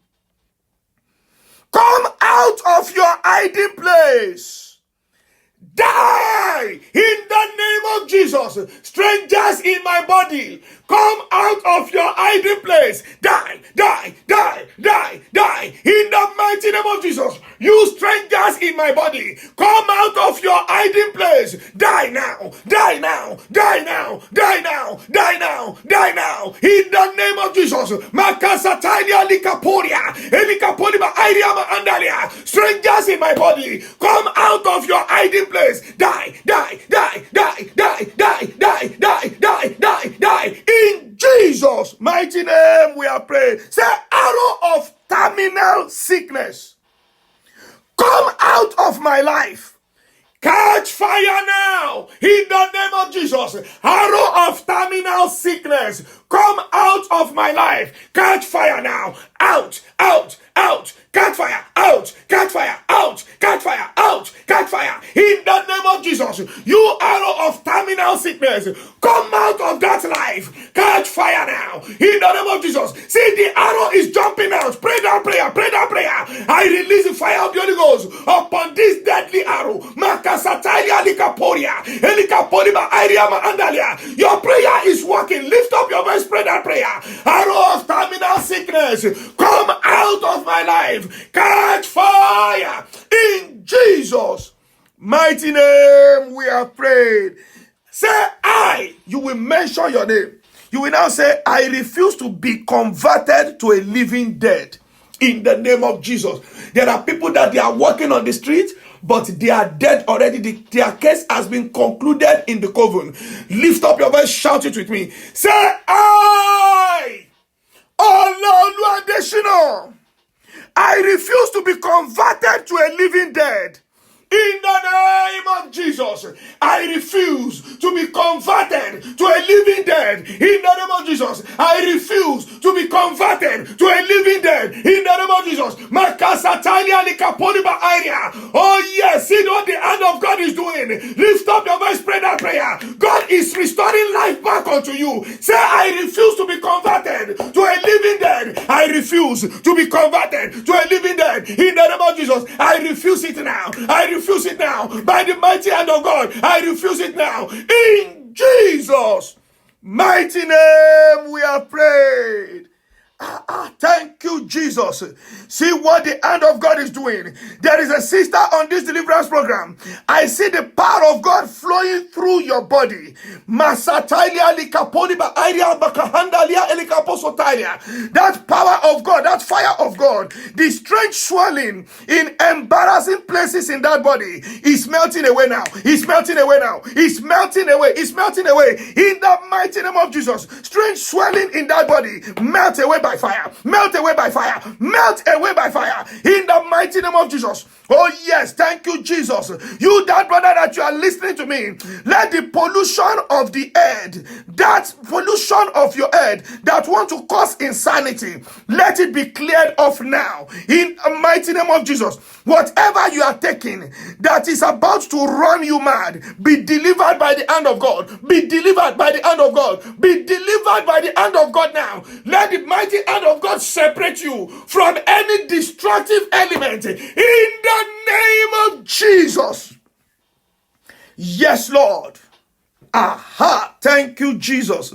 come out of your hiding place. Die in the name of Jesus. Strangers in my body, come out of your hiding place. Die in the mighty name of Jesus. You strangers in my body, come out of your hiding place. Die now in the name of Jesus. Makasatalia likaporia elikapoliba airia andalia. Strangers in my body, come out of your hiding place. Die in Jesus' mighty name we are praying. Say, arrow of terminal sickness, come out of my life. Catch fire now in the name of Jesus. Arrow of terminal sickness, come out of my life. Catch fire now. Out. Catch fire. Out. Catch fire. Out. Catch fire. Out. Catch fire. In the name of Jesus. You arrow of terminal sickness, come out of that life. Catch fire now. In the name of Jesus. See, the arrow is jumping out. Pray that prayer. I release the fire of the Holy Ghost upon this deadly arrow. Makasa Your prayer is working. Lift up your voice, pray that prayer. Arrow of terminal sickness, come out of my life. Catch fire. In Jesus' mighty name we are prayed. Say I. You will mention your name. You will now say, I refuse to be converted to a living dead. In the name of Jesus. There are people that they are walking on the street, but they are dead already. Their case has been concluded in the coven. Lift up your voice, shout it with me. Say, I, Ololuwadeshina, I refuse to be converted to a living dead. In the name of Jesus, I refuse to be converted to a living dead. In the name of Jesus, I refuse to be converted to a living dead. In the name of Jesus, oh yes, see what the hand of God is doing. Lift up your voice, pray that prayer. God is restoring life back unto you. Say, I refuse to be converted to a living dead. I refuse to be converted to a living dead. In the name of Jesus, I refuse it now. I refuse it now. By the mighty hand of God, I refuse it now. In Jesus' mighty name we are prayed. Thank you, Jesus. See what the hand of God is doing. There is a sister on this deliverance program. I see the power of God flowing through your body. That power of God, that fire of God, the strange swelling in embarrassing places in that body is melting away now. It's melting away now. It's melting away. It's melting away. In the mighty name of Jesus, strange swelling in that body, melt away by fire, melt away by fire, melt away by fire, in the mighty name of Jesus. Oh yes, thank you, Jesus. You, that brother that you are listening to me, let the pollution of the head, that pollution of your head that want to cause insanity, let it be cleared off now, in the mighty name of Jesus. Whatever you are taking that is about to run you mad, be delivered by the hand of God. Be delivered by the hand of God. Be delivered by the hand of God now. Let the mighty hand of God separate you from any destructive element in the name of Jesus. Yes, Lord. Aha. Thank you, Jesus.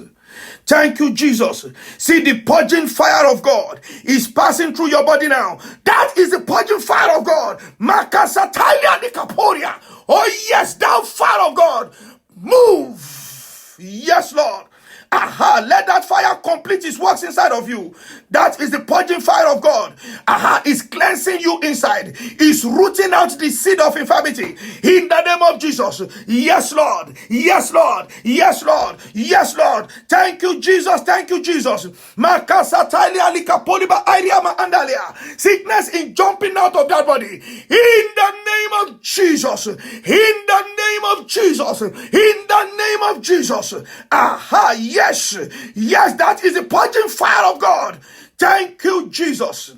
Thank you, Jesus. See, the purging fire of God is passing through your body now. That is the purging fire of God. Makasatalia di Kaporia. Oh yes, thou fire of God, move. Yes, Lord. Aha, let that fire complete its works inside of you. That is the purging fire of God. Aha, is cleansing you inside. Is rooting out the seed of infirmity. In the name of Jesus. Yes, Lord. Yes, Lord. Yes, Lord. Yes, Lord. Thank you, Jesus. Thank you, Jesus. Sickness in jumping out of that body. In the name of Jesus. In the name of Jesus. In the name of Jesus. Aha, yes. Yes, that is the purging fire of God. Thank you, Jesus.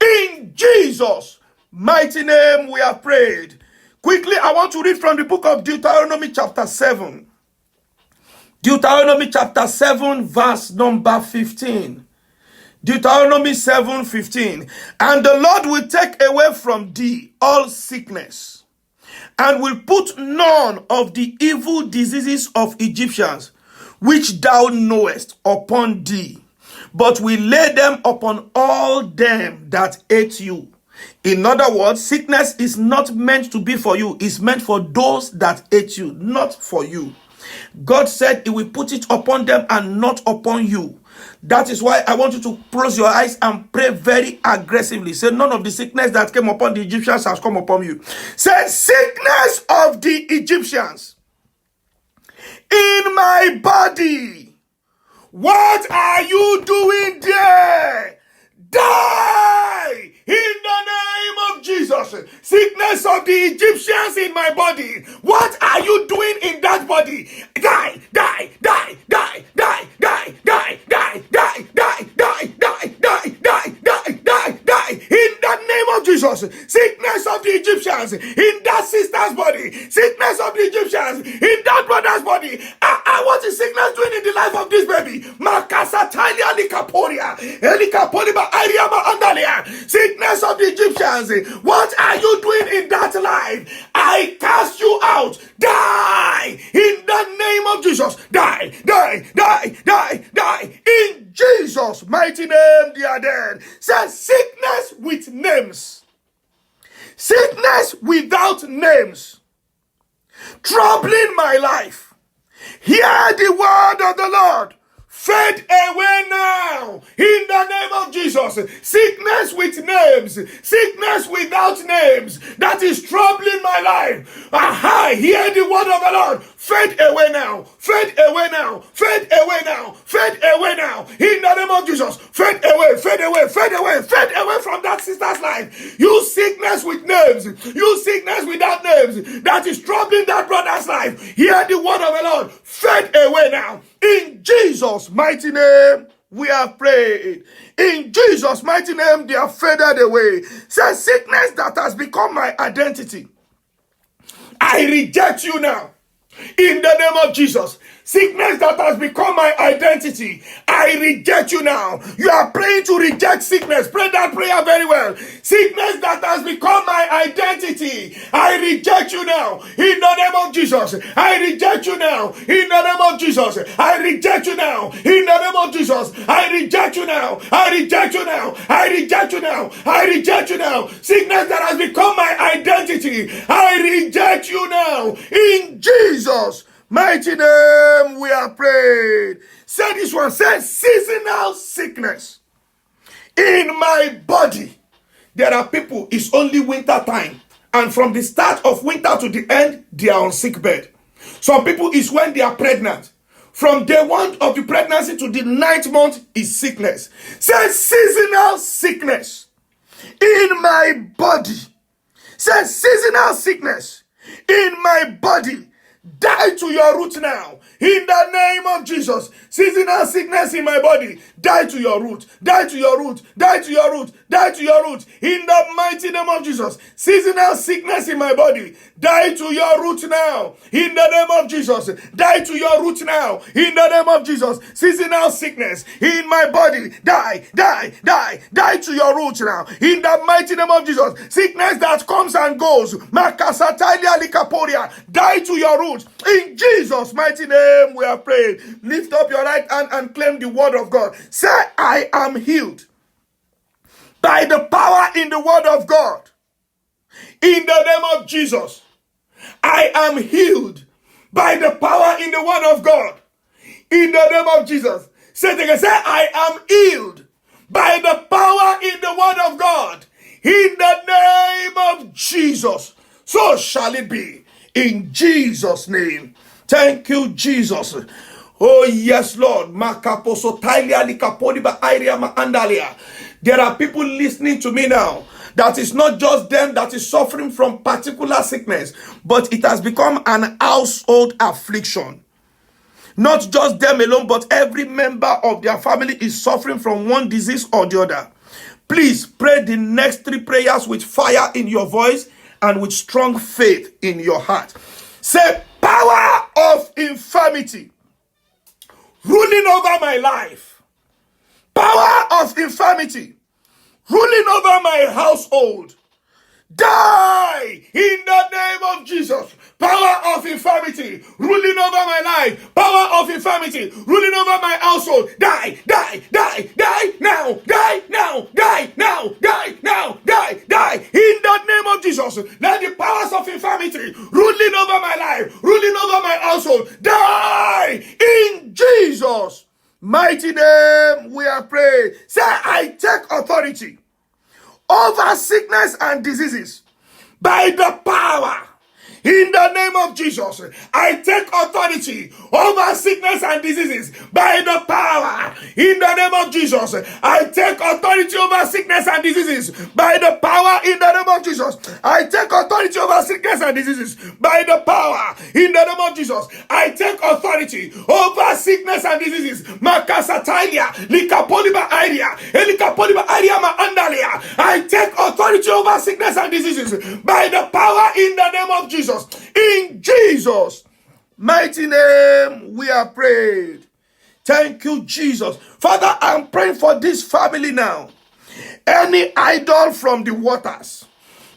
In Jesus' mighty name we have prayed. Quickly, I want to read from the book of Deuteronomy chapter 7. Deuteronomy chapter 7 verse number 15. Deuteronomy 7:15. And the Lord will take away from thee all sickness, and will put none of the evil diseases of Egyptians, which thou knowest, upon thee, but will lay them upon all them that hate you. In other words, sickness is not meant to be for you. It's meant for those that hate you, not for you. God said he will put it upon them and not upon you. That is why I want you to close your eyes and pray very aggressively. Say, none of the sickness that came upon the Egyptians has come upon you. Say, sickness of the Egyptians in my body. What are you doing there? Die in the name of Jesus. Sickness of the Egyptians in my body. What are you doing in that body? Die, die, die, die, die, die, die, die, die, die, die, die, die, die, die, die, die. In the name of Jesus. Sickness of the Egyptians in that sister's body. Sickness of the Egyptians in that brother's body. What is sickness doing in the life of this baby? Makasatalia likaporia. Elikapoliba ariama andalia. Sickness of the Egyptians. What are you doing in that life? I cast you out. Die in the name of Jesus. Die, die, die, die, die. In Jesus' mighty name, they are dead. Says sickness with names. Sickness without names. Troubling my life. Hear the word of the Lord. Fade away now in the name of Jesus. Sickness with names, sickness without names that is troubling my life. Aha, hear the word of the Lord. Fade away now, fade away now, fade away now, fade away now in the name of Jesus. Fade away, fade away, fade away, fade away from that sister's life. You sickness with names, you sickness without names that is troubling that brother's life. Hear the word of the Lord. Fade away now. In Jesus' mighty name, we have prayed. In Jesus' mighty name, they are faded away. Say, sickness that has become my identity, I reject you now. In the name of Jesus. Sickness that has become my identity, I reject you now. You are praying to reject sickness. Pray that prayer very well. Sickness that has become my identity, I reject you now. In the name of Jesus. I reject you now. In the name of Jesus. I reject you now. In the name of Jesus. I reject you now. I reject you now. I reject you now. I reject you now. Sickness that has become my identity, I reject you now. In Jesus' mighty name, we are prayed. Say this one. Say seasonal sickness in my body. There are people, it's only winter time, and from the start of winter to the end, they are on sick bed. Some people, it's when they are pregnant. From day 1 of the pregnancy to the 9th month is sickness. Say seasonal sickness in my body. Say seasonal sickness in my body. Die to your root now. In the name of Jesus. Seasonal sickness in my body. Die to your root. Die to your root. Die to your root. Die to your root. In the mighty name of Jesus. Seasonal sickness in my body. Die to your root now. In the name of Jesus. Die to your root now. In the name of Jesus. Seasonal sickness in my body. Die. Die. Die. Die to your root now. In the mighty name of Jesus. Sickness that comes and goes. Makasatalia likaporia. Die to your root. In Jesus' mighty name we are praying. Lift up your right hand and claim the word of God. Say, I am healed by the power in the word of God. In the name of Jesus. I am healed by the power in the word of God. In the name of Jesus. Say it again. Say, I am healed by the power in the word of God. In the name of Jesus. So shall it be. In Jesus' name. Thank you, Jesus. Oh, yes, Lord. There are people listening to me now. That is not just them that is suffering from particular sickness, but it has become an household affliction. Not just them alone, but every member of their family is suffering from one disease or the other. Please pray the next 3 prayers with fire in your voice and with strong faith in your heart. Say, power of infirmity ruling over my life. Power of infirmity ruling over my household. Die in the name of Jesus. Power of infirmity ruling over my life. Power of infirmity ruling over my household. Die, die, die, die now, die now, die now, die now, die, die. In the name of Jesus, let the powers of infirmity ruling over my life, ruling over my household, die in Jesus' mighty name. We are praying. Say, I take authority over sickness and diseases by the power in the name of Jesus. I take authority over sickness and diseases by the power in the name of Jesus. I take authority over sickness and diseases by the power in the name of Jesus. I take authority over sickness and diseases by the power in the name of Jesus. I take authority over sickness and diseases. Makasatalia, likapoliba area, elikapoliba area maandalia. I take authority over sickness and diseases by the power in the name of Jesus. In Jesus' mighty name we are prayed. Thank you, Jesus. Father, I'm praying for this family now. Any idol from the waters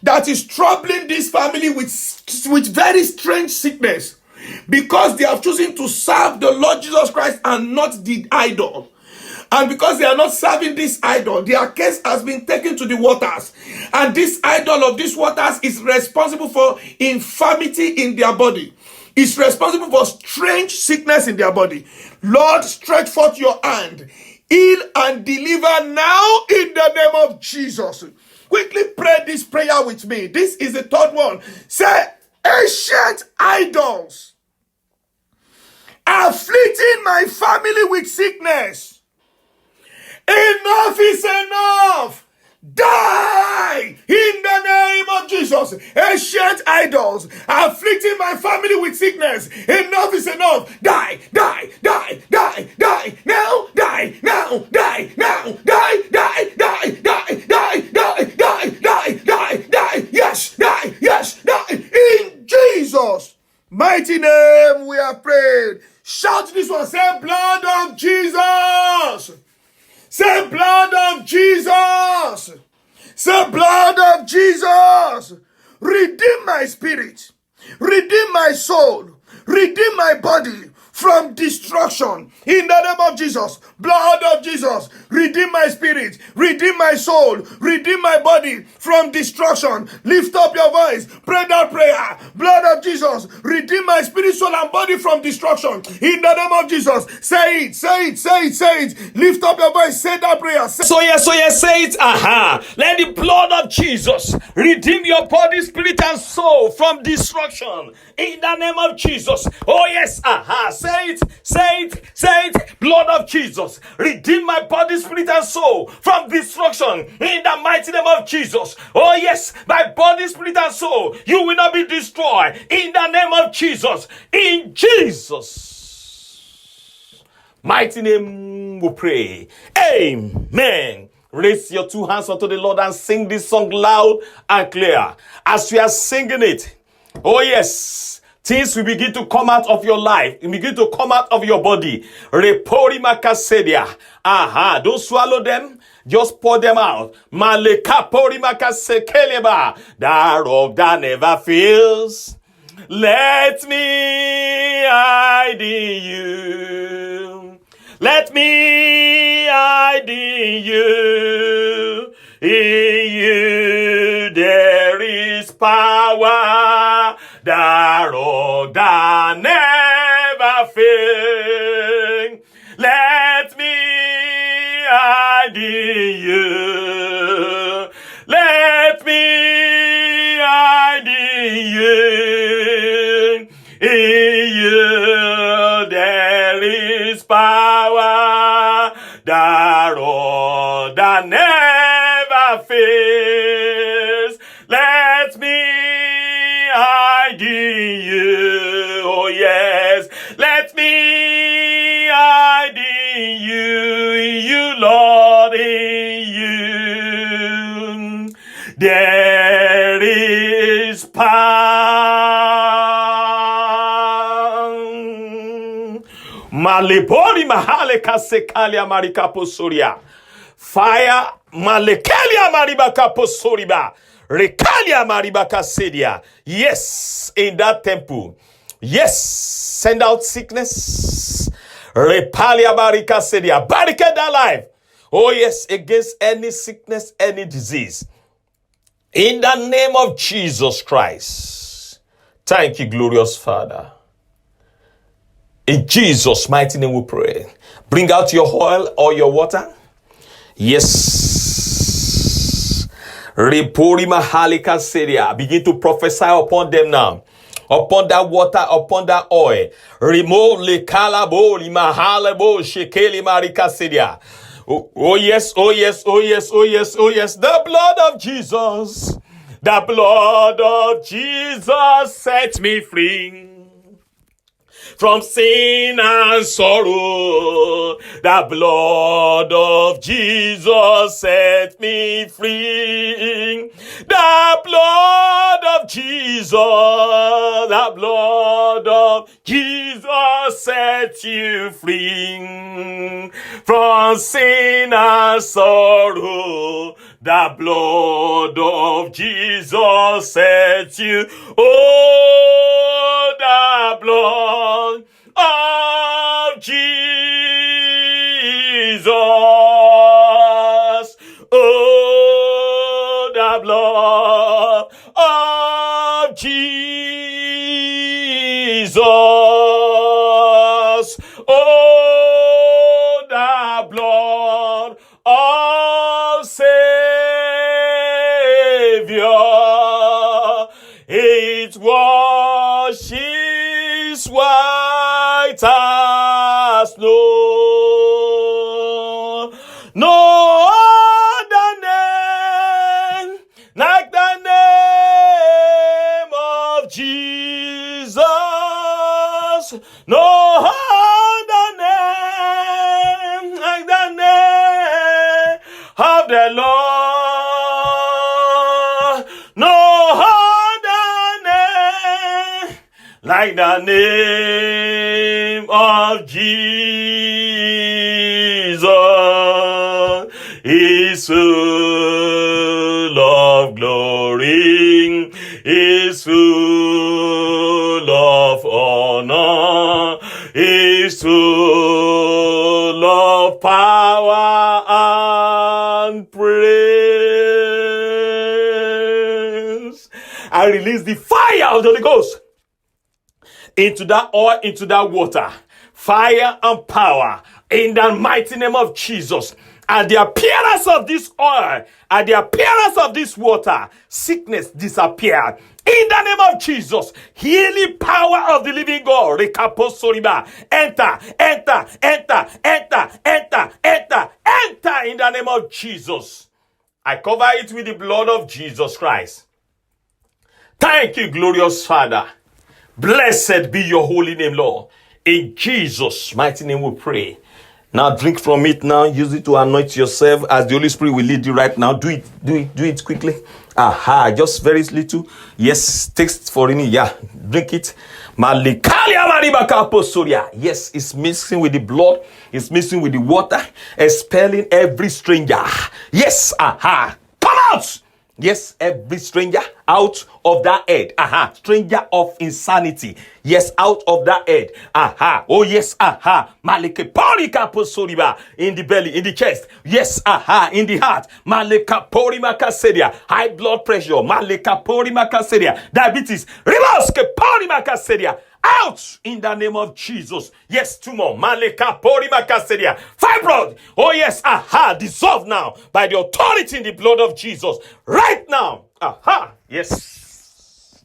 that is troubling this family with very strange sickness, because they have chosen to serve the Lord Jesus Christ and not the idol. And because they are not serving this idol, their case has been taken to the waters. And this idol of these waters is responsible for infirmity in their body. It's responsible for strange sickness in their body. Lord, stretch forth your hand. Heal and deliver now in the name of Jesus. Quickly pray this prayer with me. This is the third one. Say, ancient idols afflicting my family with sickness. Enough is enough. Die in the name of Jesus. Ancient idols afflicting my family with sickness. Enough is enough. Die, die, die, die, die. Now, die, now, die, now, die, die, die, die, die, die, die, die, die, die. Yes, die, yes, die. In Jesus' mighty name we are prayed. Shout this one. Say, blood of Jesus. Say, blood of Jesus. Say, blood of Jesus. Redeem my spirit. Redeem my soul. Redeem my body from destruction. In the name of Jesus. Blood of Jesus. Redeem my spirit. Redeem my soul. Redeem my body from destruction. Lift up your voice. Pray that prayer. Blood of Jesus. Redeem my spirit, soul, and body from destruction. In the name of Jesus. Say it. Say it. Say it. Say it. Lift up your voice. Say that prayer. So yes, say it. Let the blood of Jesus redeem your body, spirit, and soul from destruction. In the name of Jesus. Oh yes, say it, say it, say it. Blood of Jesus, redeem my body, spirit, and soul from destruction. In the mighty name of Jesus. Oh yes, my body, spirit, and soul, you will not be destroyed. In the name of Jesus. In Jesus' mighty name we pray. Amen. Raise your two hands unto the Lord and sing this song loud and clear. As we are singing it, oh yes, things will begin to come out of your life. It begin to come out of your body. Repori makasedia. Don't swallow them. Just pour them out. Malekapori makasekeleba. That rock that never fails. Let me hide in you. Let me hide in you. In you there is power. The rock that never fails. Let me hide in you. Let me hide in you. In you there is power. The rock that never fails. Let me hide in you. Oh yes, let me hide in you, Lord, in you. There is power. Malebori mahale kasekalia marika posoria. Fire malekelia maribaka posoriba. Rekalia maribaka sedia. Yes, in that temple. Yes, send out sickness. Repalia barika sedia. Barricade that life. Oh yes, against any sickness, any disease. In the name of Jesus Christ. Thank you, glorious Father. In Jesus' mighty name we pray. Bring out your oil or your water. Yes. Repori mahalika seria. Begin to prophesy upon them now. Upon that water, upon that oil. Remove le kalabo, li mahalabo, shekeli marika seria. Oh yes, oh yes, oh yes, oh yes, oh yes. The blood of Jesus. The blood of Jesus set me free from sin and sorrow. The blood of Jesus set me free. The blood of Jesus, the blood of Jesus set you free from sin and sorrow. The blood of Jesus sets you. Oh, the blood of Jesus. Oh, the blood of Jesus. Oh, the blood of Savior. It washes white as snow. No other name like the name of Jesus. No other name like the name of the Lord. No other name like the name of Jesus. Is full of glory, is full of honor, is full of power and praise. I release the fire of the Holy Ghost into that oil, into that water. Fire and power in the mighty name of Jesus. At the appearance of this oil, at the appearance of this water, sickness disappeared. In the name of Jesus, healing power of the living God. Rekaposoriba. Enter, enter, enter, enter, enter, enter, enter in the name of Jesus. I cover it with the blood of Jesus Christ. Thank you, glorious Father. Blessed be your holy name, Lord. In Jesus' mighty name we pray. Now drink from it now. Use it to anoint yourself as the Holy Spirit will lead you right now. Do it quickly. Aha, just very little. Yes, taste for any. Yeah, drink it. Yes, it's mixing with the blood. It's mixing with the water. Expelling every stranger. Yes, aha. Come out. Yes, every stranger out of that head. Aha. Stranger of insanity. Yes, out of that head. Aha. Oh, yes. Aha. Maleke porika posoriba. In the belly, in the chest. Yes. Aha. In the heart. Maleka porima kasedia. High blood pressure. Maleka porima kasedia. Diabetes. Riboske porima kasedia. Out in the name of Jesus. Yes, tumor. Maleka porima kasedia. Fibroid. Oh, yes. Aha. Dissolve now by the authority in the blood of Jesus. Right now. Aha. Yes.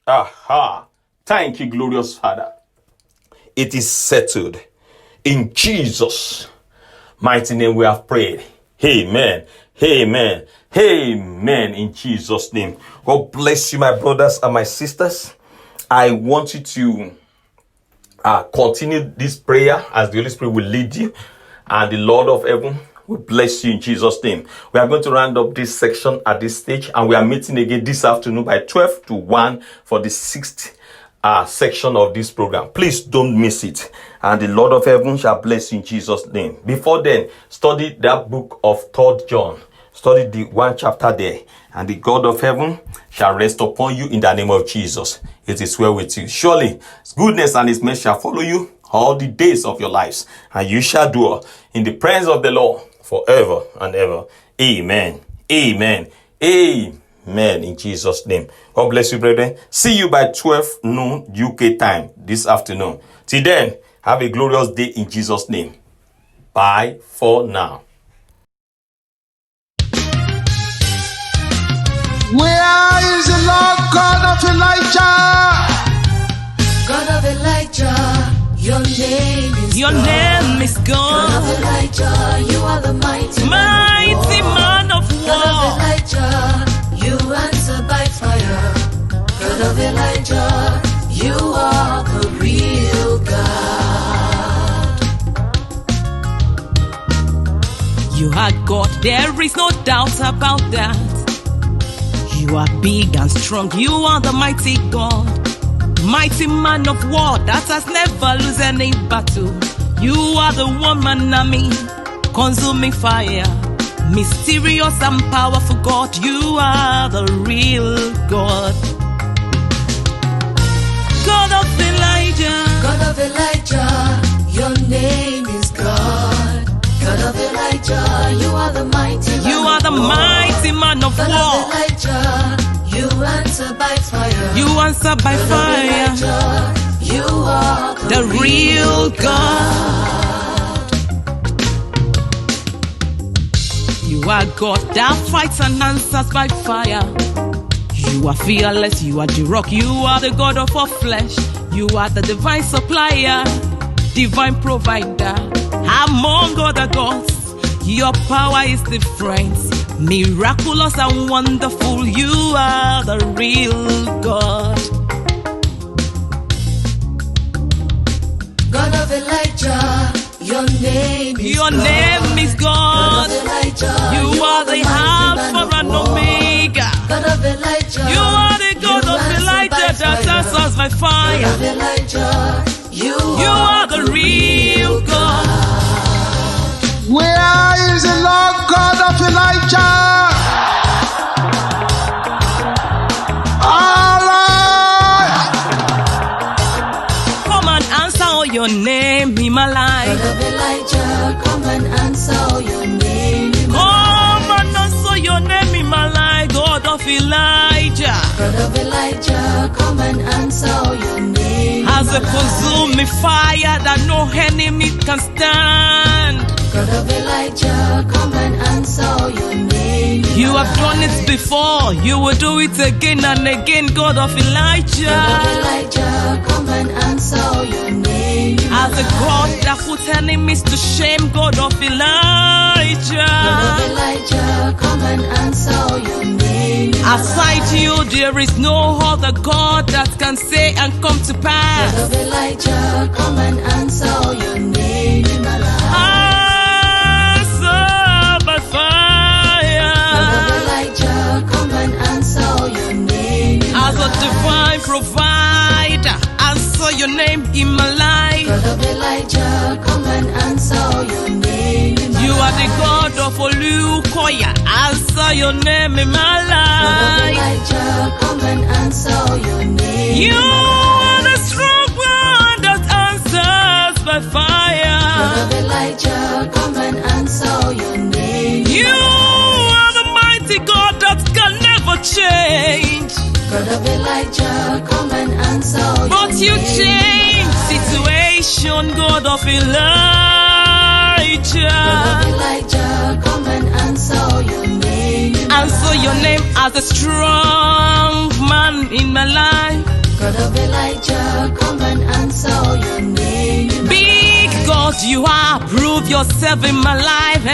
Aha. Thank you, glorious Father. It is settled. In Jesus' mighty name we have prayed. Amen. Amen. Amen. In Jesus' name. God bless you, my brothers and my sisters. I want you to continue this prayer as the Holy Spirit will lead you. And the Lord of heaven will bless you in Jesus' name. We are going to round up this section at this stage. And we are meeting again this afternoon by 12 to 1 for the 6th section of this program. Please don't miss it. And the Lord of heaven shall bless you in Jesus' name. Before then, study that book of 3rd John. Study the 1 chapter there. And the God of heaven shall rest upon you in the name of Jesus. It is well with you. Surely, His goodness and His mercy shall follow you all the days of your lives. And you shall dwell in the presence of the Lord forever and ever. Amen. Amen. Amen. In Jesus' name. God bless you, brethren. See you by 12 noon UK time this afternoon. Till then, have a glorious day in Jesus' name. Bye for now. Where is the Lord God of Elijah? God of Elijah, your name is Your God. name is God God, of Elijah, you are the mighty mighty man of God of war. Elijah, you answer by fire. God of Elijah, you are the real God. You are God, there is no doubt about that. You are big and strong, you are the mighty God. Mighty man of war that has never lose any battle. You are the one man army, consuming fire, Mysterious and powerful God, you are the real God. God of Elijah, God of Elijah, your name is God. God of Elijah, you are the mighty man. you are the mighty man of God of war. Elijah, you answer by fire. You answer by God of fire, Elijah, you are the real God. You are God that fights and answers by fire. You are fearless, you are the rock, you are the God of all flesh. You are the divine supplier, divine provider. Among other gods, your power is different. Miraculous and wonderful, you are the real God. God of Elijah, your name is Your God. name is God God. of Elijah, You are the mighty man Alpha of and war. Omega. God of Elijah, You are the God you of answer Elijah by that fire. answers by God fire. of Elijah, You are the real God. Where is the Lord God of Elijah? All right. Come and answer your name in my God life. of Elijah, come and answer your name. Come and answer your name in my life, God of Elijah. God of Elijah, come and answer your name. As a consuming fire that no enemy can stand. God of Elijah, come and answer your name. You have done it before, you will do it again and again, God of God of Elijah. Elijah, come and answer your name. As a God that put enemies to shame, God of God of Elijah. Elijah, come and answer your name. Aside you, there is no other God that can say and come to God pass. of Elijah, come and answer your name in my life. Answer by God of fire. Elijah, come and answer your name in my As a divine provider, answer your name in my life. God of Elijah, come and answer your name in my You are the life. God of Olukoya, answer your name in my God of life. Elijah, come and answer your name. You are the strong one that answers by God fire. of Elijah, come and answer your name. You are the mighty God that can never change. God of Elijah, come and answer your But you name. change situation, God of Elijah. God of Elijah, come and answer your name. Answer your name as a strong man in my life. God of Elijah, come and answer your name. Big God, you are, prove yourself in my life.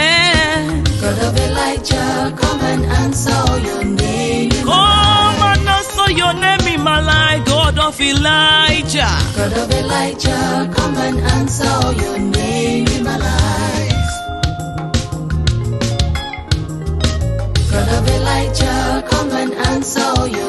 God of Elijah, come and answer your name. Come and answer your name in my life, God of Elijah. God of Elijah, come and answer your name in my life. God of Elijah, come and answer your